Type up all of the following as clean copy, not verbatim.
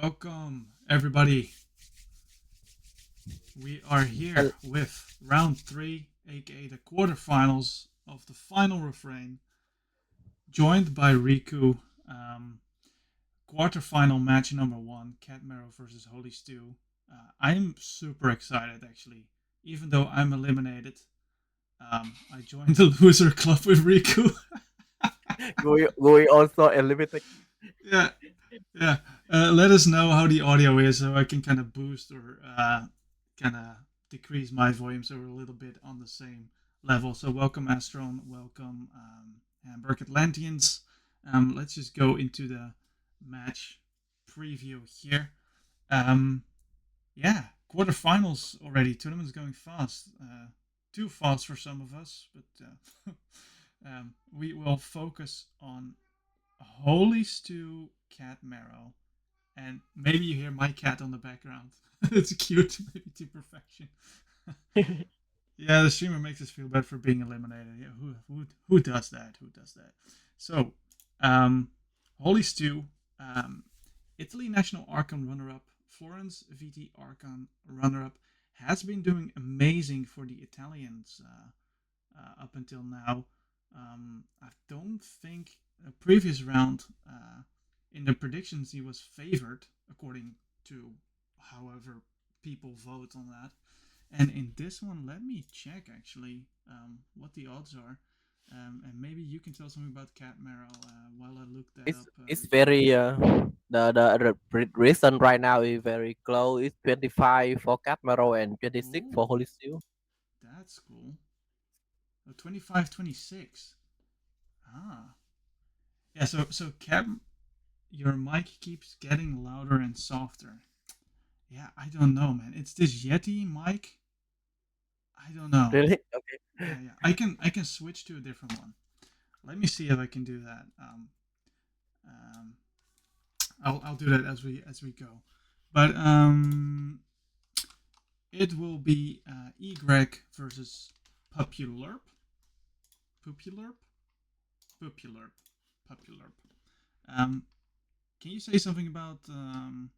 Welcome, everybody. We are here Hel- with round three, aka the quarterfinals of the final refrain, joined by Riku. Um, Quarterfinal match number one, CatMarrow versus Holystewe. I'm super excited, actually. Even though I'm eliminated, I joined the loser club with Riku. we also eliminated. yeah, yeah. Let us know how the audio is so I can kind of boost or kind of decrease my volume so we're a little bit on the same level. So welcome Astron, welcome Hamburg Atlanteans. Let's just go into the match preview here. Um, yeah, quarterfinals already. Tournament's going fast. Too fast for some of us, but we will focus on Holy Stew Cat Marrow. And maybe you hear my cat on the background. It's cute, maybe to perfection. Yeah, the streamer makes us feel bad for being eliminated. Yeah, who does that? Who does that? So, Holy Stew, um, Italy national Archon runner-up, Florence VT Archon runner-up, has been doing amazing for the Italians up until now. I don't think a previous round in the predictions he was favored according to however people vote on that. And in this one, let me check actually what the odds are. And maybe you can tell something about Cat Marrow while I look that it's up, it's Riku. very the reason right now is very close. It's 25 for CatMarrow and 26 for Ooh, Holystewe. that's cool. Oh, 25, 26. Ah. Yeah, so Cat, your mic keeps getting louder and softer. Yeah, I don't know, man. It's this Yeti mic. I don't know. Really? Okay. Yeah. I can switch to a different one. Let me see if I can do that. Um, I'll do that as we go. But it will be Egreg versus Pupulurp. Pupulurp. Pupulurp. Pupulurp. Um, can you say something about the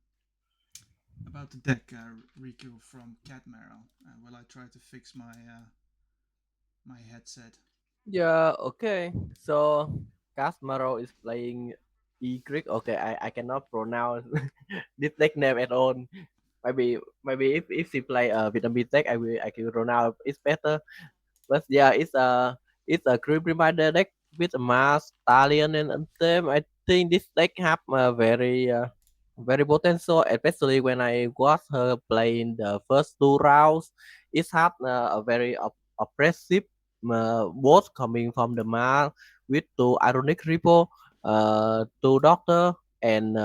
deck, Riku from CatMarrow? While I try to fix my headset. Yeah. Okay. So CatMarrow is playing Y. Okay, I cannot pronounce this deck name at all. Maybe if she play vitamin tech, I can pronounce it's better. But yeah, it's a group reminder deck with a mass, stallion, and anthem. I think this deck have a very potential, especially when I watch her playing the first two rounds. It had a very oppressive both coming from the mass with two ironic ripple, two doctor, and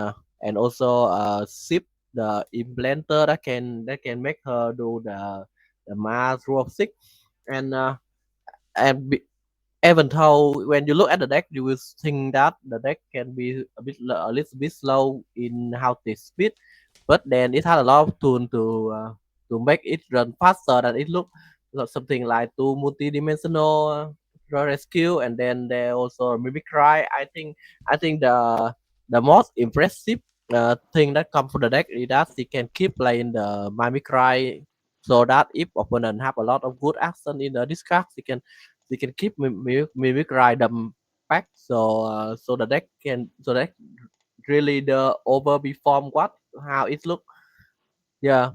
also ship the implanter that can make her do the mass rule of six and and be, even though when you look at the deck, you will think that the deck can be a little bit slow in how they speed, but then it has a lot of tool to make it run faster than it look. Something like two multi-dimensional rescue, and then there also mimicry. I think the most impressive thing that comes from the deck is that she can keep playing the mimicry, so that if opponent have a lot of good action in the discard, they can keep mimicry them back. So the deck can so that really the overperform what how it look. Yeah.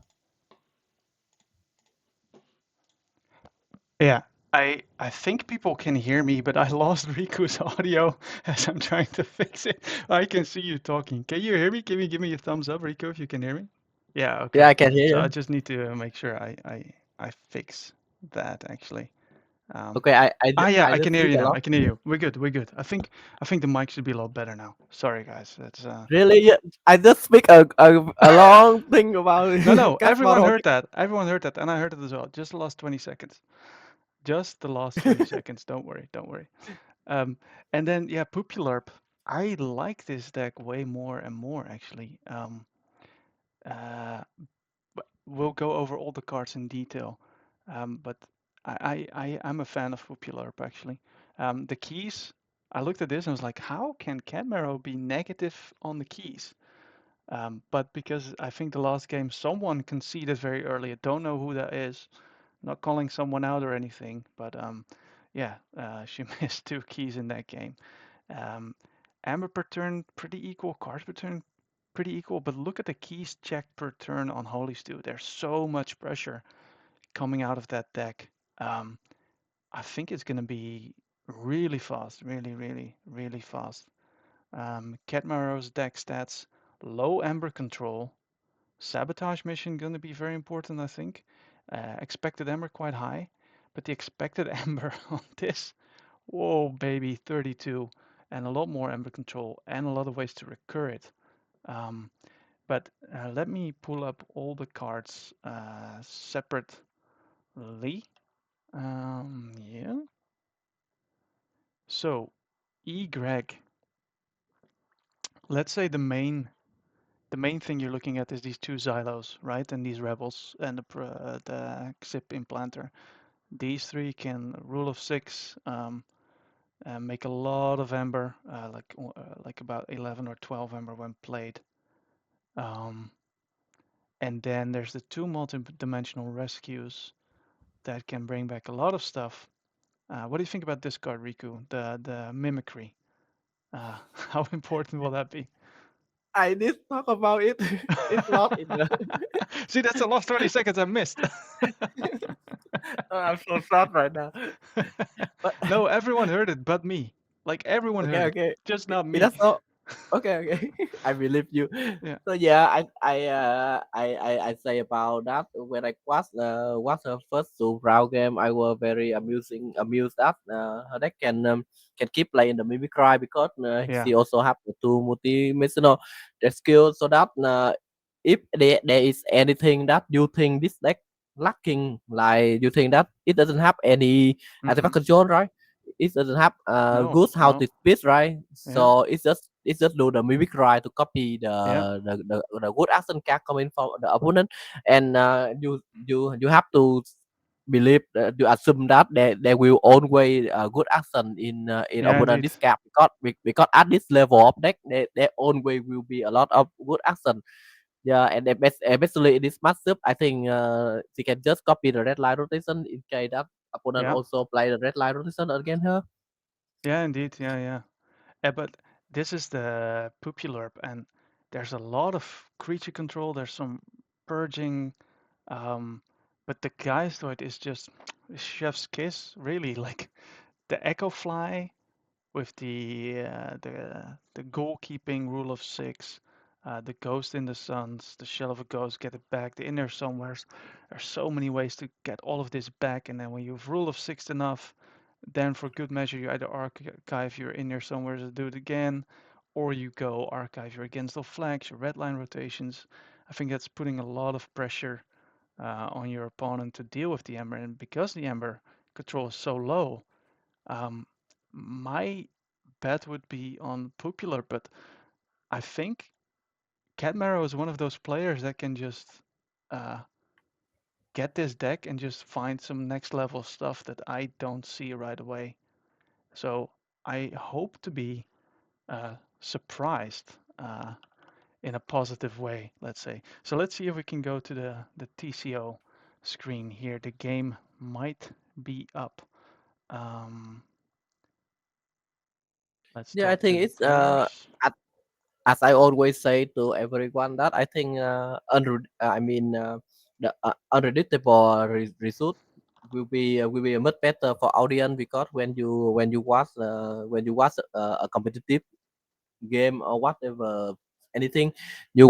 Yeah, I think people can hear me, but I lost Riku's audio as I'm trying to fix it. I can see you talking. Can you hear me? Can you give me a thumbs up, Riku, if you can hear me? Yeah, Yeah, okay. I can hear So I you. just need to make sure I fix that actually. Um, Okay, yeah, I I just can hear speak you a now. lot. I can hear you. We're good. We're good. I think the mic should be a lot better now. Sorry, guys. That's Really? Yeah, I just speak a long thing about No, no. cat Everyone model. heard that. Everyone heard that, and I heard it as well. Just the last 20 seconds. Just the last 20 seconds. Don't worry. Don't worry. Um, and then yeah, Pupularp. I like this deck way more and more actually. Uh, but we'll go over all the cards in detail. But I'm a fan of Pupularp actually. The keys. I looked at this and was like, how can CatMarrow be negative on the keys? But because I think the last game someone conceded very early, I don't know who that is. Not calling someone out or anything, but yeah, she missed 2 keys in that game. Um, Amber per turn pretty equal, cards per turn pretty equal, but look at the keys checked per turn on Holystewe. There's so much pressure coming out of that deck. Um, I think it's going to be really fast, really, really, really fast. CatMarrow's deck stats, low Amber control, sabotage mission going to be very important, I think. Expected Amber quite high, but the expected Amber on this, whoa, baby, 32, and a lot more Amber control, and a lot of ways to recur it. Um, but let me pull up all the cards separately. Yeah. So, Greg, let's say the main thing you're looking at is these 2 Xylos, right? And these Rebels and the Xip implanter. These 3 can rule of 6, make a lot of Ember, like about 11 or 12 Ember when played. Um, and then there's the 2 multi-dimensional rescues that can bring back a lot of stuff. What do you think about this card, Riku? The mimicry. How important will that be? I did talk about it. It's not in the. See, that's the last 20 seconds I missed. Oh, I'm so sad right now. But No, everyone heard it but me. Like everyone okay, heard it, okay. just not It me. does not. Okay, okay. I believe you. Yeah, So yeah, I say about that when I was her first to round game, I was very amused that her deck can keep playing the Mimicry because yeah, she also have the 2 multi-dimensional the skill so that if there is anything that you think this deck lacking, like you think that it doesn't have any mm-hmm. artifact control, right? It doesn't have No, good how no, to speed, right? yeah, So it's just do the mimic right to copy yeah, the good action card coming from the opponent, and you have to believe you assume that they will always good action in yeah, opponent indeed. this card because at this level of deck they always will be a lot of good action. Yeah, and especially in this matchup, I think she can just copy the red line rotation in case that opponent Yeah, also play the red line rotation against her. yeah, indeed. Yeah, yeah. But this is the Pupulurp, and there's a lot of creature control. There's some purging, um, but the Geistoid is just chef's kiss, really. Like the Echo Fly with the goalkeeping rule of 6, the Ghost in the Suns, the Shell of a Ghost, get it back, the In There Somewheres. There's so many ways to get all of this back, and then when you've rule of 6 enough, then for good measure you either archive your In There Somewheres to do it again, or you go archive your Against All Flags, your red line rotations. I think that's putting a lot of pressure on your opponent to deal with the Ember, and because the Ember control is so low, um, my bet would be on Popular, but I think CatMarrow is one of those players that can just uh, get this deck and just find some next level stuff that I don't see right away. So I hope to be surprised in a positive way, let's say. So let's see if we can go to the TCO screen here. The game might be up. Um, let's Yeah, I talk to think the it's players. as I always say to everyone that I think the unpredictable result will be much better for audience because when you watch a competitive game or whatever anything you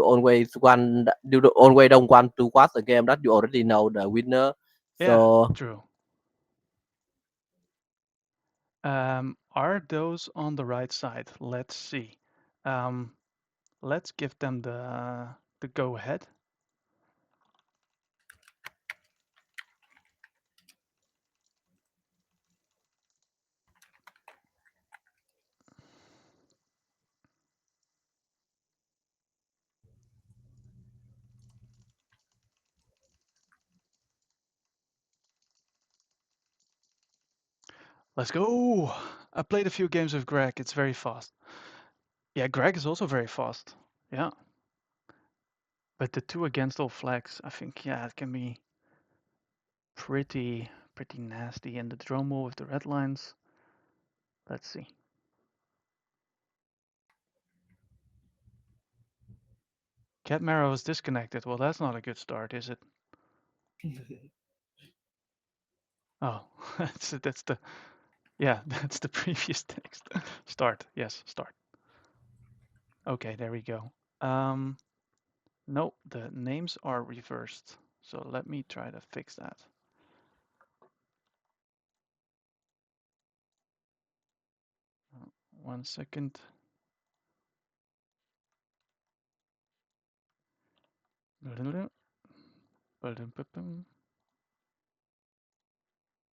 always don't want to watch a game that you already know the winner. Yeah, So true. Are those on the right side? Let's see. Um, let's give them the go ahead. Let's go. I played a few games with Greg. It's very fast. Yeah, Greg is also very fast. Yeah, but the two against all flags, I think, yeah, it can be pretty nasty. And the drone wall with the red lines. Let's see. CatMarrow is disconnected. Well, that's not a good start, is it? Oh, that's the yeah, that's the previous text. Start. Yes, start. Okay, there we go. No, the names are reversed. So let me try to fix that. 1 second.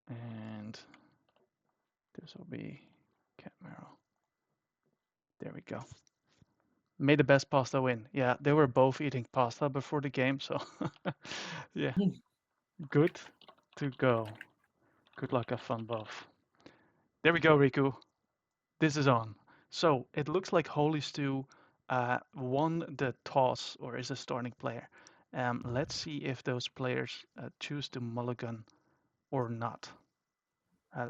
And this will be CatMarrow. There we go. May the best pasta win. Yeah, they were both eating pasta before the game, so yeah, good to go. Good luck, have fun, both. There we go, Riku. This is on. So it looks like Holystewe won the toss or is a starting player. Let's see if those players choose to mulligan or not.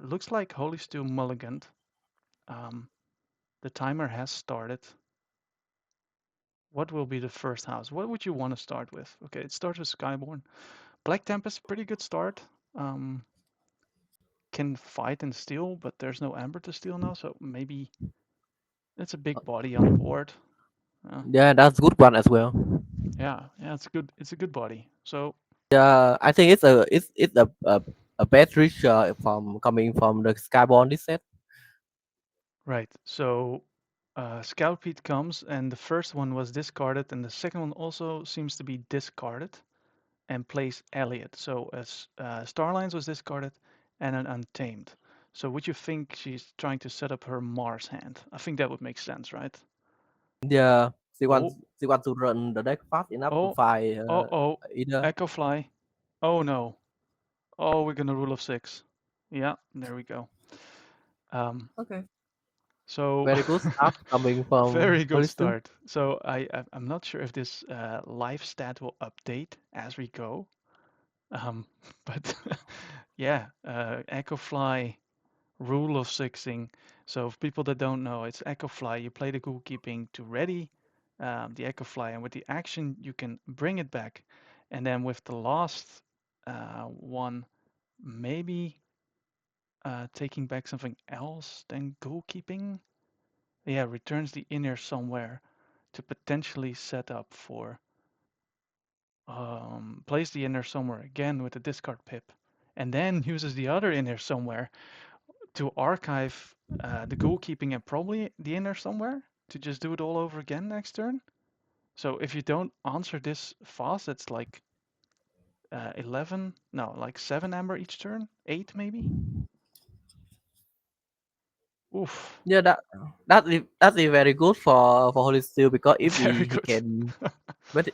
Looks like Holystewe mulliganed. Um, the timer has started. What will be the first house? What would you want to start with? Okay, it starts with Skyborn. Black Tempest, pretty good start. Um, can fight and steal, but there's no Amber to steal now, so maybe it's a big body on the board. Yeah, that's good one as well. Yeah, it's good. It's a good body. So Yeah, I think it's a bad reach from coming from the Skyborn this set. right. So Scout Pete comes, and the first one was discarded, and the second one also seems to be discarded, and plays Elliot. So as Starlines was discarded, and an Untamed. So would you think she's trying to set up her Mars hand? I think that would make sense, right? Yeah, she wants Oh, she wants to run the deck fast enough to oh, find oh, either. Echo Fly. Oh no. Oh, we're gonna rule of 6. Yeah, there we go. Um, Okay. so Very good stuff coming from very good Holystewe. start. So I'm not sure if this live stat will update as we go. But yeah, Echo Fly, rule of sixing. So for people that don't know, it's Echo Fly. You play the goalkeeping to ready the Echo Fly, and with the action you can bring it back, and then with the last one, maybe taking back something else than goalkeeping. Yeah, returns the inner somewhere to potentially set up for place the inner somewhere again with the discard pip, and then uses the other inner somewhere to archive the goalkeeping and probably the inner somewhere to just do it all over again next turn. So if you don't answer this fast, it's like 11, no, like 7 amber each turn, 8 maybe. Oof, Yeah, that's very good for Holystewe because if very he good. can, but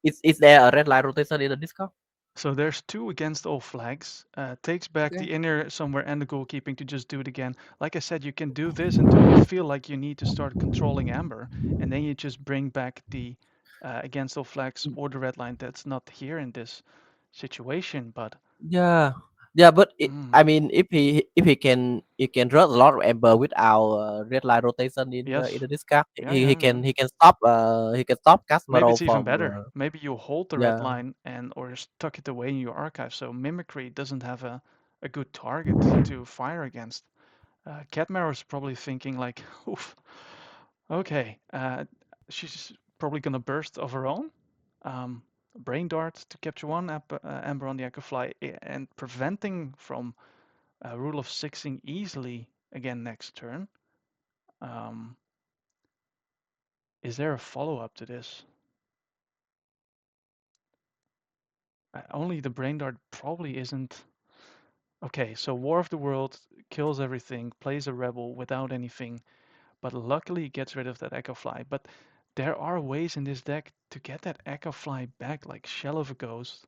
is there a red light rotation in the Discord? So there's 2 against all flags. Takes back Okay. the inner somewhere and the goalkeeping to just do it again. Like I said, you can do this until you feel like you need to start controlling Amber, and then you just bring back the against all flags or the red line that's not here in this situation. But Yeah, yeah, but mm, I mean, if he can run a lot of Ember without red line rotation in yes, the discard, yeah, yeah, yeah. he can stop Maybe CatMarrow it's even from better. Maybe you hold the red yeah. line and or just tuck it away in your archive, so mimicry doesn't have a good target to fire against. CatMarrow is probably thinking like, oof, okay, she's probably gonna burst of her own. Um, Brain Dart to capture one Amber on the Echo Fly and preventing from rule of sixing easily again next turn. Um, is there a follow-up to this? Only the Brain Dart probably isn't. Okay, so War of the World kills everything, plays a rebel without anything, but luckily gets rid of that Echo Fly. But there are ways in this deck to get that Echo Fly back, like Shell of a Ghost.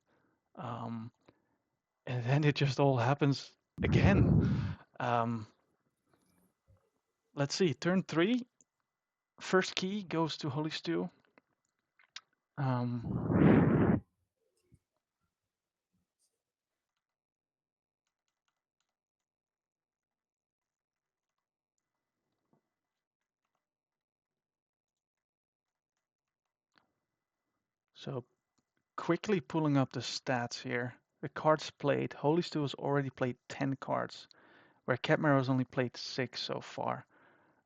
Um, and then it just all happens again. Um, let's see, turn 3, first key goes to Holystewe. Um, so quickly pulling up the stats here. The cards played. Holystewe has already played 10 cards, where CatMarrow has only played 6 so far.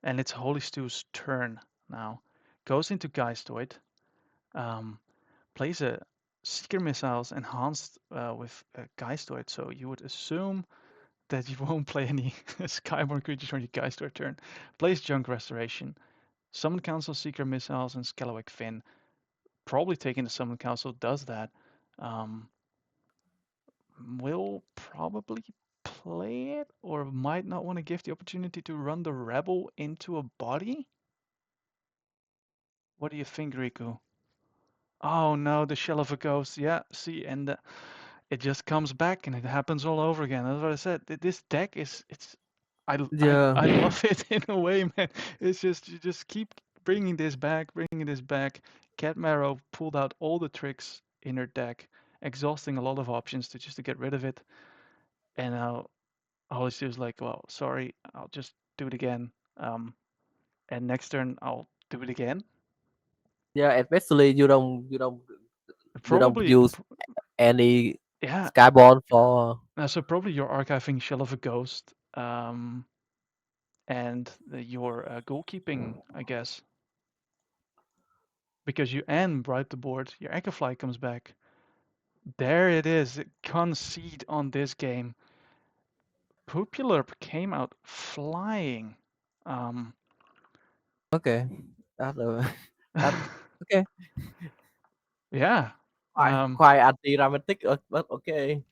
And it's Holystewe's turn now. Goes into Geistoid. Um, Plays a Seeker Missiles enhanced with Geistoid, so you would assume that you won't play any Skyborn creatures on your Geistoid turn. Plays Junk Restoration. Summon Council, Seeker Missiles, and Scalawick Fin. Probably taking the Summon Council does that. Um, will probably play it, or might not want to give the opportunity to run the Rebel into a body. What do you think, Riku? Oh no, the Shell of a Ghost. Yeah, see, and it just comes back and it happens all over again. That's what I said. This deck is it's Yeah. I love it in a way, man. It's just you just keep bringing this back, bringing this back. CatMarrow pulled out all the tricks in her deck, exhausting a lot of options to just to get rid of it. And now Holly was like, "Well, sorry, I'll just do it again. And next turn I'll do it again." Yeah, especially you don't Probably, use any yeah. Skyborn for. So probably you're archiving Shell of a Ghost, and your goalkeeping, I guess, because you end right the board. Your Echofly comes back. There it is. Concede on this game. Popular came out flying. Um, Okay, that's that okay. yeah. Quite anti-dramatic, but okay.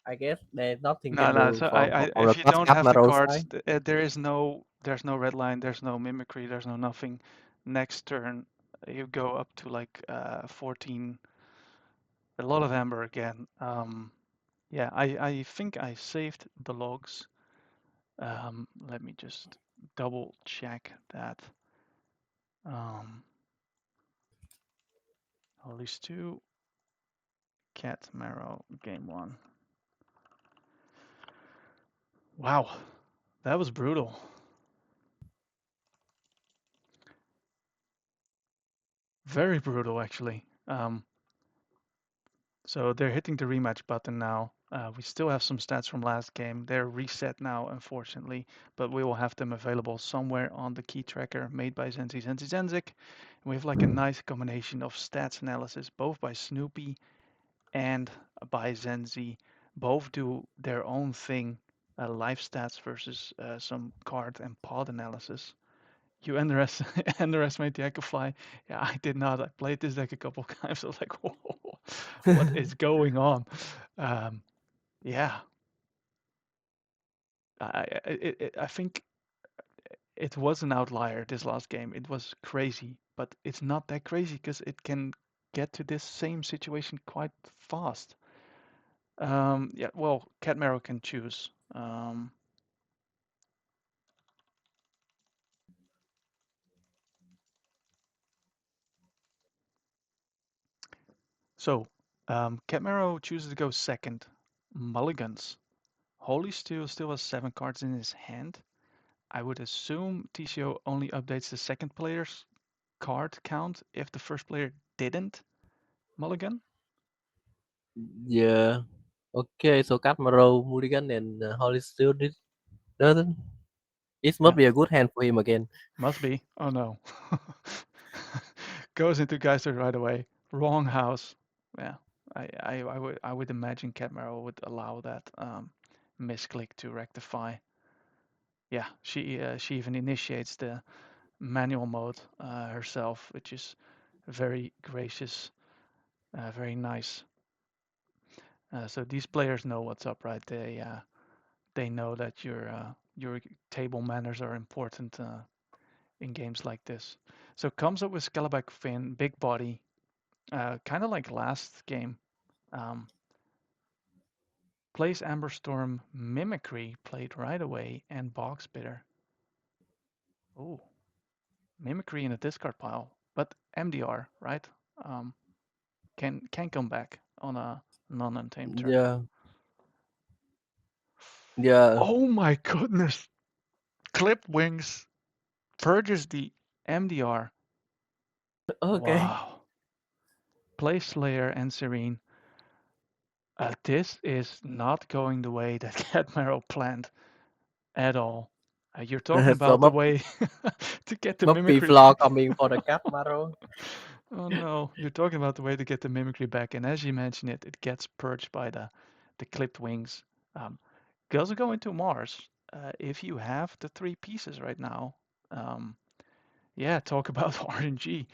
I guess there's nothing No, can no. do So from the if you don't have the Catmarrow cards, side. there's no red line, there's no mimicry, there's no nothing. Next turn, you go up to like 14. A lot of amber again. Yeah, I think I saved the logs. Let me just double check that. Um, Holystewe, CatMarrow, game one. Wow, that was brutal. Very brutal, actually. So they're hitting the rematch button now. We still have some stats from last game. They're reset now, unfortunately, but we will have them available somewhere on the key tracker made by Zenzik. We have like a nice combination of stats analysis, both by Snoopy and by Zenzi. Both do their own thing, life stats versus some card and pod analysis. You underestimate the Echofly. Yeah, I did not. I played this deck a couple of times. I was like, whoa, what is going on? Um, yeah, I think it was an outlier this last game. It was crazy, but it's not that crazy because it can get to this same situation quite fast. Yeah, well, CatMarrow can choose. So, CatMarrow chooses to go second. Mulligans. Holystewe still has 7 cards in his hand. I would assume TCO only updates the second player's card count if the first player didn't mulligan. Yeah. Okay, so Catmarrow, Mulligan, and Holystewe did doesn't. It must Yeah, be a good hand for him again. must be. Oh no. Goes into Geyser right away. Wrong house. Yeah, I would imagine CatMarrow would allow that misclick to rectify. Yeah, she even initiates the manual mode herself, which is very gracious, very nice. So these players know what's up, right? They know that your table manners are important in games like this. So comes up with Scalaback Fin, big body, kind of like last game. Um, Plays Amber Storm, Mimicry played right away, and Box Bitter. Oh, Mimicry in a discard pile, but MDR, right? can come back on a non-untamed turn. Yeah, yeah. Oh my goodness! Clipped wings purges the MDR. Okay. Wow. Play Slayer and Serene. This is not going the way that CatMarrow planned at all. You're talking So about the way to get the must be mimicry flaw back. coming for the CatMarrow. Oh no, you're talking about the way to get the mimicry back, and as you mentioned it, it gets purged by the clipped wings. Um, Does go into Mars. If you have the three pieces right now, um, yeah, talk about RNG.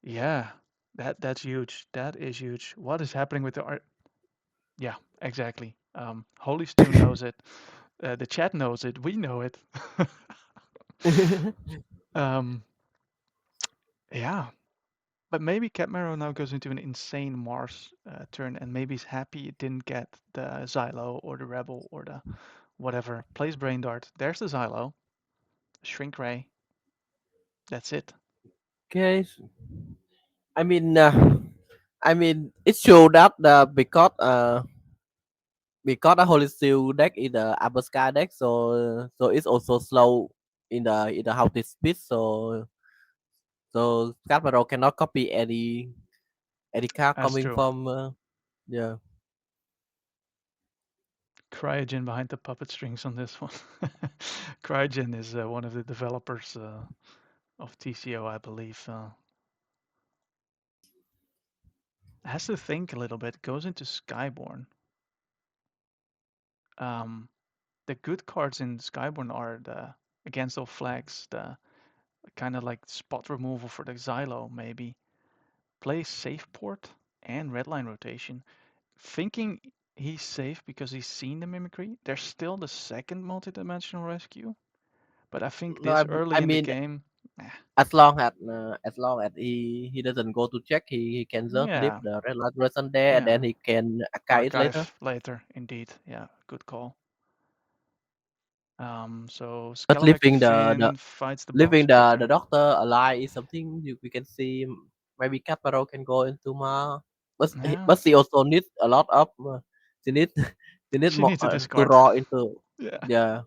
Yeah, that's huge. That is huge. What is happening with the art? Yeah, exactly. Holystewe knows it. The chat knows it. We know it. um, yeah, but maybe CatMarrow now goes into an insane Mars turn, and maybe he's happy it didn't get the Xylo or the Rebel or the whatever. Plays Brain Dart. There's the Xylo. Shrink Ray. That's it. Okay. I mean, it showed that because the Holy Seal deck is the upper sky deck, so it's also slow in the how to speed. So CatMarrow cannot copy any card That's coming true. from yeah. Cryogen behind the puppet strings on this one. Cryogen is one of the developers of TCO, I believe. Has to think a little bit. Goes into Skyborn. Um, the good cards in Skyborn are the against all flags, the kind of like spot removal for the Xylo, maybe. Play safe port and redline rotation. Thinking he's safe because he's seen the mimicry. There's still the second multidimensional rescue, but I think No, this I early in the mean game, eh, as long as he doesn't go to check, he can just leave yeah, the red light person there, and yeah. then he can archive it later. Archive later, indeed. Yeah, good call. So But Scalamax fights the box leaving the breaker. doctor alive is something we can see. Maybe CatMarrow can go into Ma, Yeah, but she also needs a lot of she need she need she more needs a to discard. raw into Yeah, yeah.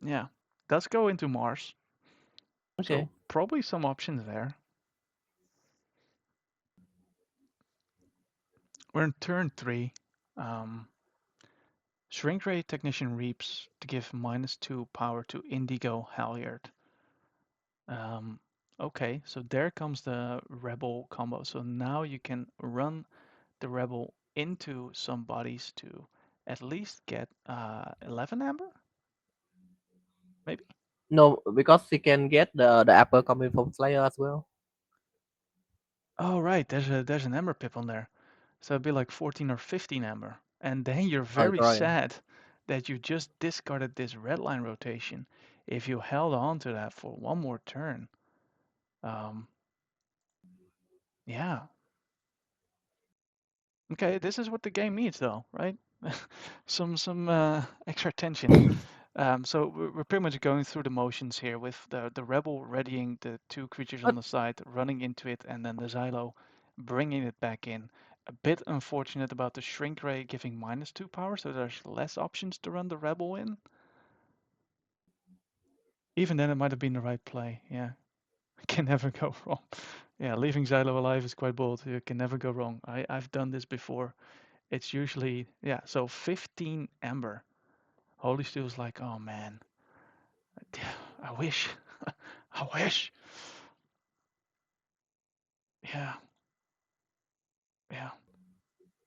yeah. Does go into Mars, so Okay. probably some options there. We're in turn three. Um, Shrink Ray Technician Reaps to give -2 power to Indigo Halyard. Um, okay, so there comes the Rebel combo. So now you can run the Rebel into some bodies to at least get 11 Amber, maybe? No, because she can get the apple coming from Slayer as well. Oh, right, there's an Amber pip on there. So it'd be like 14 or 15 Amber. And then you're very Right. sad that you just discarded this red line rotation. If you held on to that for one more turn, um, yeah. Okay, this is what the game needs, though, right? Some extra tension. So we're pretty much going through the motions here with the rebel readying the two creatures on But the side, running into it, and then the Xylo bringing it back in. A bit unfortunate about the shrink ray giving -2 power, so there's less options to run the rebel in. Even then, it might have been the right play. Yeah, can never go wrong. Yeah, leaving Xylo alive is quite bold. You can never go wrong. I've done this before. It's usually, yeah, so 15 Ember. Holystewe's like, oh man, I wish, I wish. Yeah, yeah.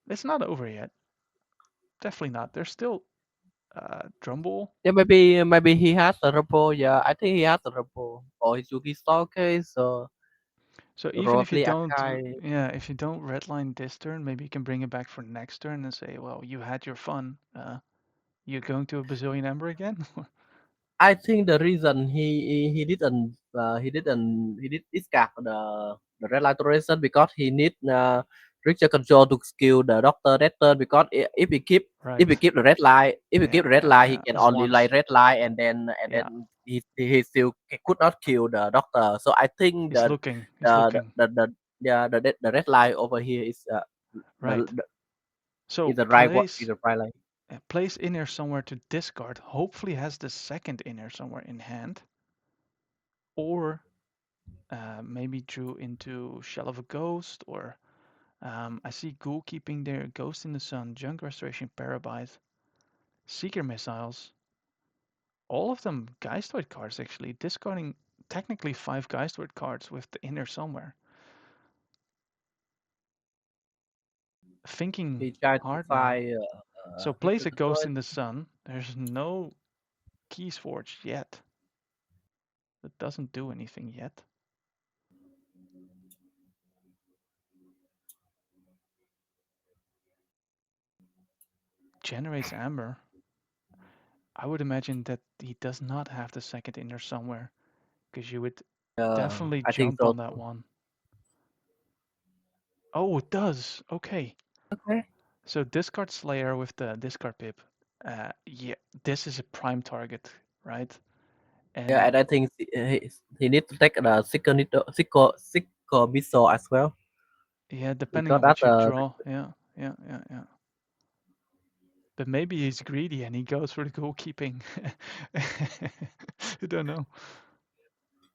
It's not over yet. Definitely not. There's still Drumble. yeah, maybe he has a repo. Yeah, I think he has a repo or his Yuki Store case. So So even if you probably don't, Akai. yeah, if you don't redline this turn, maybe you can bring it back for next turn and say, well, you had your fun. You're going to a bazillion Ember again? I think the reason he did discard the red light toleration because he need richer control to skill the doctor that turn because if he Right. keep the red line if he keep Yeah, the red yeah, line he yeah. can As only once. light red line and Yeah. then he still could not kill the doctor. So I think He's looking. He's the looking. the, the, the Yeah, the red line over here is Right. the So is the right one is place the right line. place inner somewhere to discard. Hopefully has the second inner somewhere in hand, or maybe drew into Shell of a Ghost, or I see Ghoul keeping their Ghost in the Sun, Junk Restoration, Parabyte, Seeker Missiles. All of them Geistoid cards actually, discarding technically 5 Geistoid cards with the inner somewhere. Thinking He tried to hard now. find So plays Victor a Ghost Destroy. in the Sun. There's no Keys Forged yet. That doesn't do anything yet. Generates Amber. I would imagine that he does not have the second inner somewhere, because you would definitely I think jump so. on that one. Oh, it does. Okay. Okay. So discard Slayer with the discard pip. Yeah, this is a prime target, right? Yeah, And and I think he need to take the Sicker missile as well yeah, depending because on that what you draw. Yeah, yeah, yeah, yeah. But maybe he's greedy and he goes for the goalkeeping. I don't know.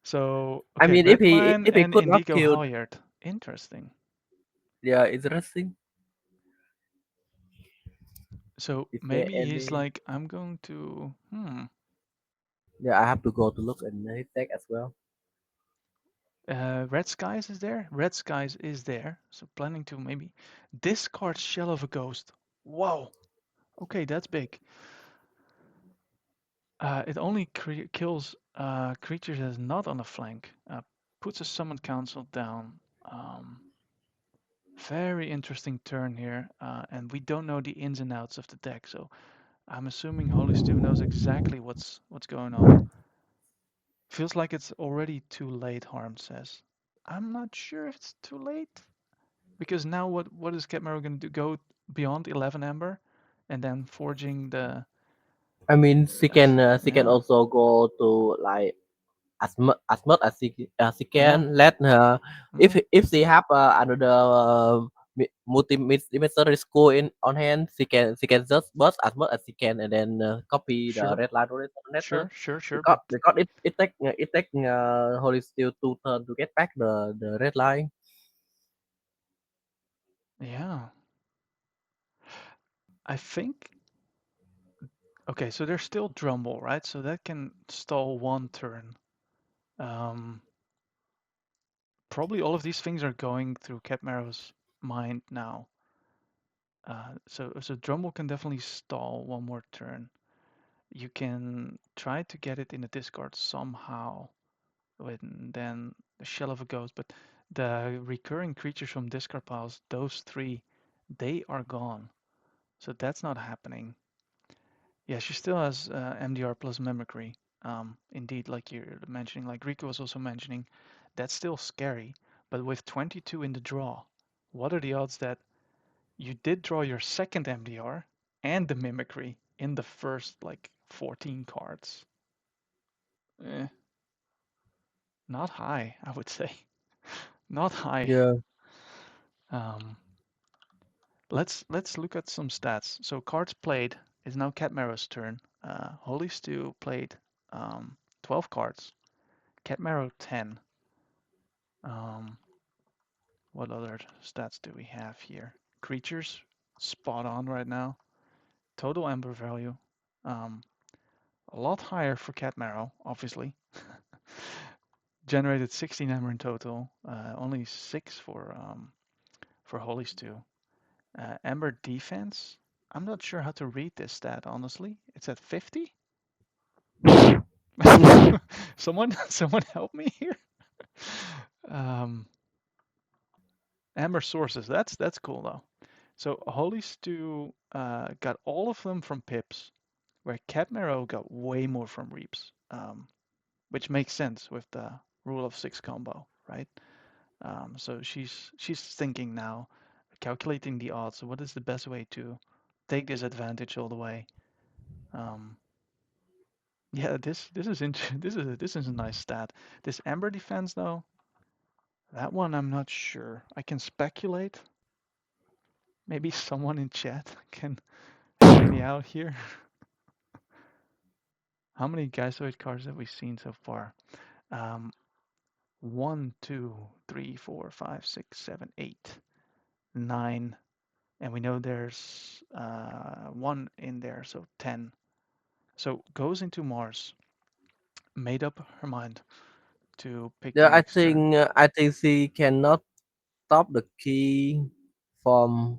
So, I okay, mean Redline if he and could not Indigo kill, Halyard. Interesting. yeah, interesting. So Is there maybe he's any? like, I'm going to, Yeah, I have to go to look in his deck as well. Red Skies is there? Red Skies is there. So planning to maybe discard Shell of a Ghost. Wow. Okay, that's big. It only kills creatures that's not on the flank. Puts a Summon Council down. Very interesting turn here. And we don't know the ins and outs of the deck, so I'm assuming Holystewe knows exactly what's going on. Feels like it's already too late, Harm says. I'm not sure if it's too late. Because now what is CatMarrow going to do? Go beyond 11 Ember and then forging the I mean, she can yeah. also go to like as much as she Yeah. can. Let her Mm, if she have another multi-military school in on hand, she can just burst as much as she can and then copy the sure. red line later Sure, but because it take Holy Steel 2 turn to get back the red line. yeah. I think okay, so there's still Drumble, right? So that can stall one turn. Um Probably all of these things are going through CatMarrow's mind now. So Drumble can definitely stall one more turn. You can try to get it in the discard somehow with then the Shell of a Ghost, but the recurring creatures from discard piles, those 3, they are gone. So that's not happening. Yeah, she still has MDR plus Mimicry. Indeed, like you're mentioning, like Rico was also mentioning, that's still scary. But with 22 in the draw, what are the odds that you did draw your second MDR and the Mimicry in the first like 14 cards? Eh, not high, I would say. Not high. Yeah. Um, let's look at some stats. So cards played is now CatMarrow's turn. Holystewe played 12 cards. CatMarrow 10. Um, what other stats do we have here? Creatures, spot on right now. Total Ember value, um, a lot higher for CatMarrow, obviously. Generated 16 Ember in total, only 6 for Holystewe. Ember defense, I'm not sure how to read this stat, honestly. It's at 50? Someone help me here. Um, Ember sources, that's cool though. So Holystewe got all of them from pips, where CatMarrow got way more from reaps, which makes sense with the rule of 6 combo, right? So she's thinking now, calculating the odds. So what is the best way to take this advantage all the way? Um, yeah, this is this is a nice stat. This Ember defense though, That one I'm not sure. I can speculate. Maybe someone in chat can help me out here. How many Geisoid cards have we seen so far? Um, 1, 2, 3, 4, 5, 6, 7, 8, 9. And we know there's 1 in there, so 10. So goes into Mars, made up her mind to pick the Yeah, next turn. I think she cannot stop the key from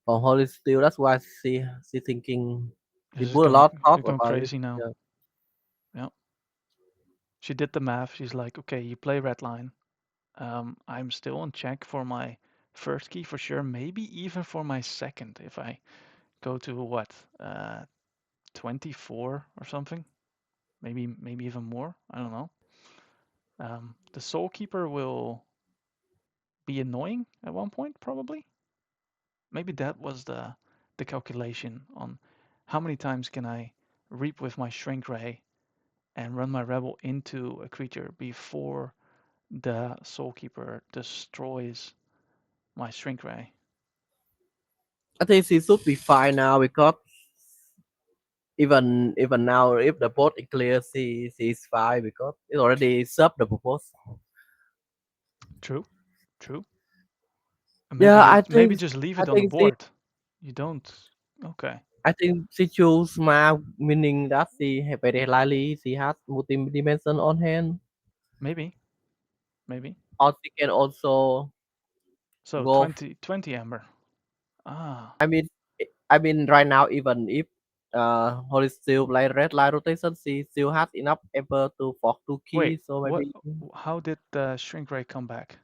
Holystewe. That's why she thinking she She's just put a lot of thought going about it. crazy now. Yeah. Yeah. She did the math. She's like, okay, you play red line. I'm still on check for my first key for sure, maybe even for my second if I go to what, 24 or something, maybe even more. I don't know. The Soul Keeper will be annoying at one point, probably. Maybe that was the calculation on how many times can I reap with my Shrink Ray and run my Rebel into a creature before the Soul Keeper destroys my Shrink Ray. I think she should be fine now because even now if the board is clear, she is fine because it already served the purpose. True, true. Yeah, Maybe just leave I it on the think she board. You don't. Okay, I think she choose smart, meaning that very likely she has multi-dimension on hand, maybe, maybe. or she can also So go. 20 Amber. Ah, I mean, I mean right now even if Holly still play red line rotation, she still has enough emperor to fork two wait. keys, so What? maybe. How did the Shrink Ray come back?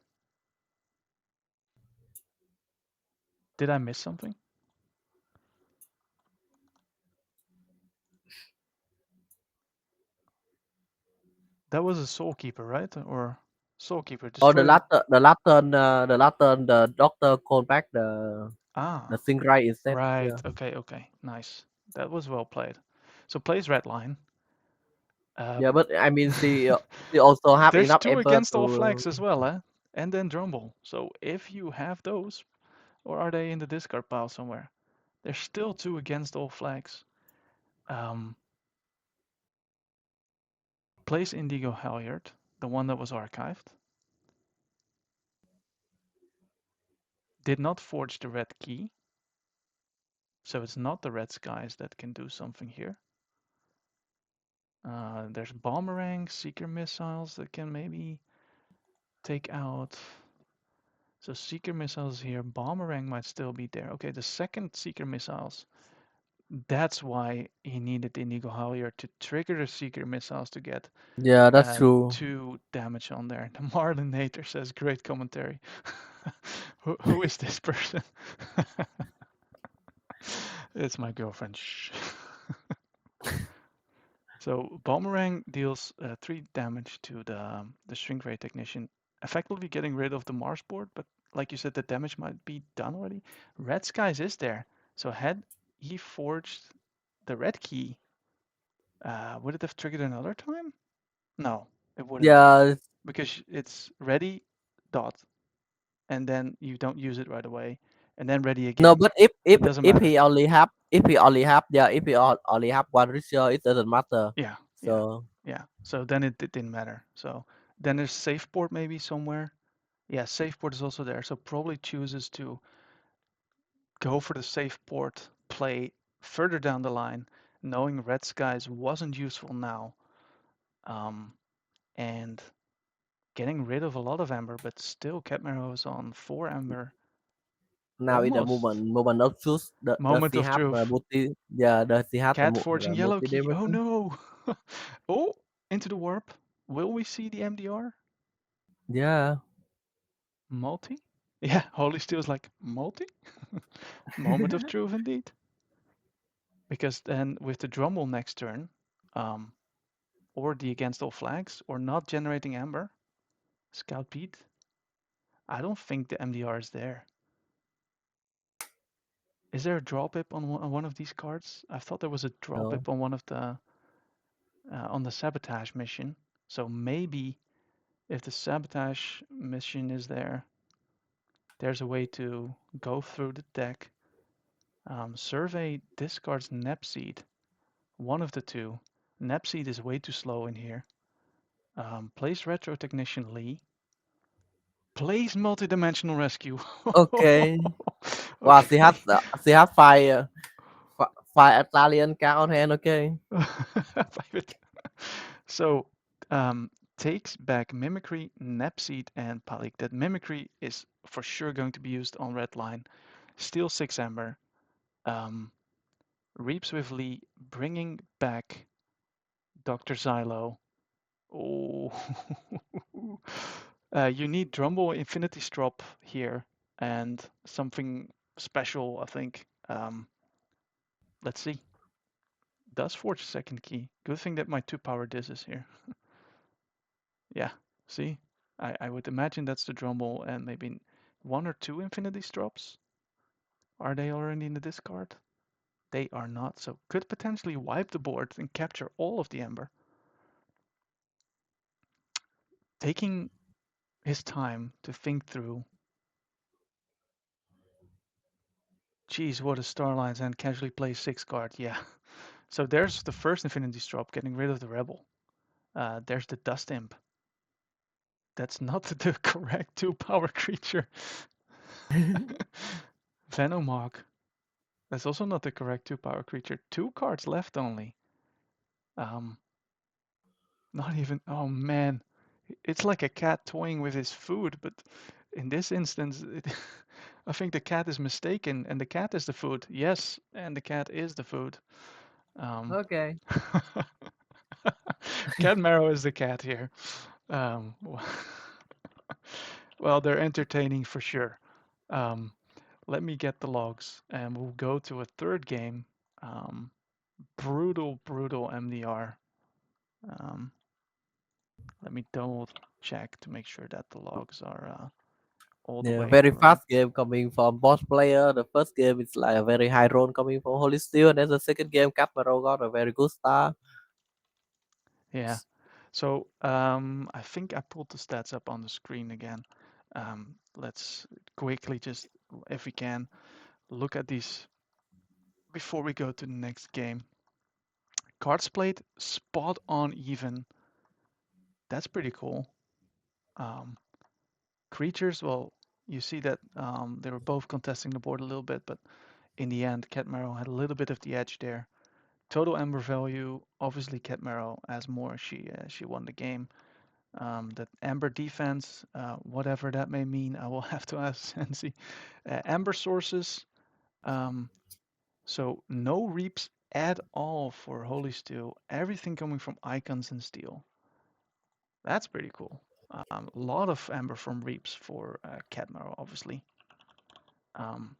Did I miss something? That was a Soul Keeper, right? Or Soul Keeper Or destroy. the latter, the doctor called back the Ah, thing right instead. right. Yeah. Okay, okay. Nice. That was well played. So plays red line. Yeah, Um, but I mean, she also have there's enough 2 emperor against all to. flags as well, eh? And then Drumble. So if you have those, or are they in the discard pile somewhere? There's still 2 against all flags. Um, plays Indigo Halyard, the one that was archived. Did not forge the red key. So it's not the red skies that can do something here. There's Bomberang, Seeker Missiles that can maybe take out. So Seeker Missiles here, Bomberang might still be there. Okay, the second Seeker Missiles. That's why he needed Indigo Halyard to trigger the Seeker Missiles to get Yeah, that's true. 2 damage on there. The Marlinator says, great commentary. Who is this person? It's my girlfriend. Shh. So Boomerang deals 3 damage to the Shrink Ray Technician, effectively getting rid of the Mars board, but like you said, the damage might be done already. Red Skies is there, so had he forged the red key, would it have triggered another time? No, it wouldn't, Yeah. because it's ready, dot, and then you don't use it right away, and then ready No, again. but It doesn't matter. if he only have one ritual, it doesn't matter. Yeah, yeah, So yeah. So then it didn't matter. So then there's safe port maybe somewhere. Yeah, safe port is also there. So probably chooses to go for the safe port play further down the line, knowing red skies wasn't useful now, um, and getting rid of a lot of amber, but still CatMarrow is on 4 amber. now in the Almost moment of truth, does moment he of have the truth. multi? Yeah, does he have Cat forging the yellow multi key. Oh dimension? no! Oh, into the warp. Will we see the MDR? Yeah. Multi? Yeah, Holystewe is like, multi? Moment of truth indeed. Because then with the Drummel next turn, um, or the against all flags, or not generating amber, Scout Pete, I don't think the MDR is there. Is there a draw pip on one of these cards? I thought there was a draw No. pip on one of the on the sabotage mission. So maybe If the sabotage mission is there, there's a way to go through the deck. Survey discards Nepseed. One of the two. Nepseed is way too slow in here. Plays Retro Technician Lee. Plays Multidimensional Rescue. Okay. Wow, Okay. she had five Italian card on hand. Okay. Private. So takes back Mimicry, Nepseed, and Palik. That Mimicry is for sure going to be used on red line. Steal 6 Ember. Um, Reap Swiftly, bringing back Dr. Xylo. Oh, you need Drumble Infinity Strop here and something special, I think. Let's see. Does forge a second key. Good thing that my 2-power Diz is here. Yeah, see? I would imagine that's the Drumble and maybe 1 or 2 Infinity Strops. Are they already in the discard? They are not, so could potentially wipe the board and capture all of the Ember. Taking his time to think through. Geez, what a Starlines and casually play 6 card. Yeah. So there's the first Infinity Strop, getting rid of the Rebel. There's the Dust Imp. That's not the correct 2-power creature. Venomog. That's also not the correct 2-power creature. 2 cards left only. Um, Not even. Oh man, it's like a cat toying with his food, but in this instance, I think the cat is mistaken, and the cat is the food. Yes, and the cat is the food. Um, Okay. CatMarrow is the cat here. Um, well, they're entertaining for sure. Um, Let me get the logs, and we'll go to a third game. Um, Brutal, brutal MDR. Um, Let me double check to make sure that the logs are all the Yeah, way very correct. fast game coming from both player. The first game is like a very high roll coming from Holystewe, and then the second game, CatMarrow got a very good start. Yeah. So I think I pulled the stats up on the screen again. Let's quickly just, if we can, look at these before we go to the next game. Cards played spot on even. That's pretty cool. Um, Creatures, well, you see that they were both contesting the board a little bit, but in the end, CatMarrow had a little bit of the edge there. Total Ember value, obviously CatMarrow has more. She won the game. That Ember defense, whatever that may mean, I will have to ask Sensi. Ember sources, um, so no reaps at all for Holystewe. Everything coming from icons and steel. That's pretty cool. A lot of Ember from reaps for CatMarrow, obviously. Um,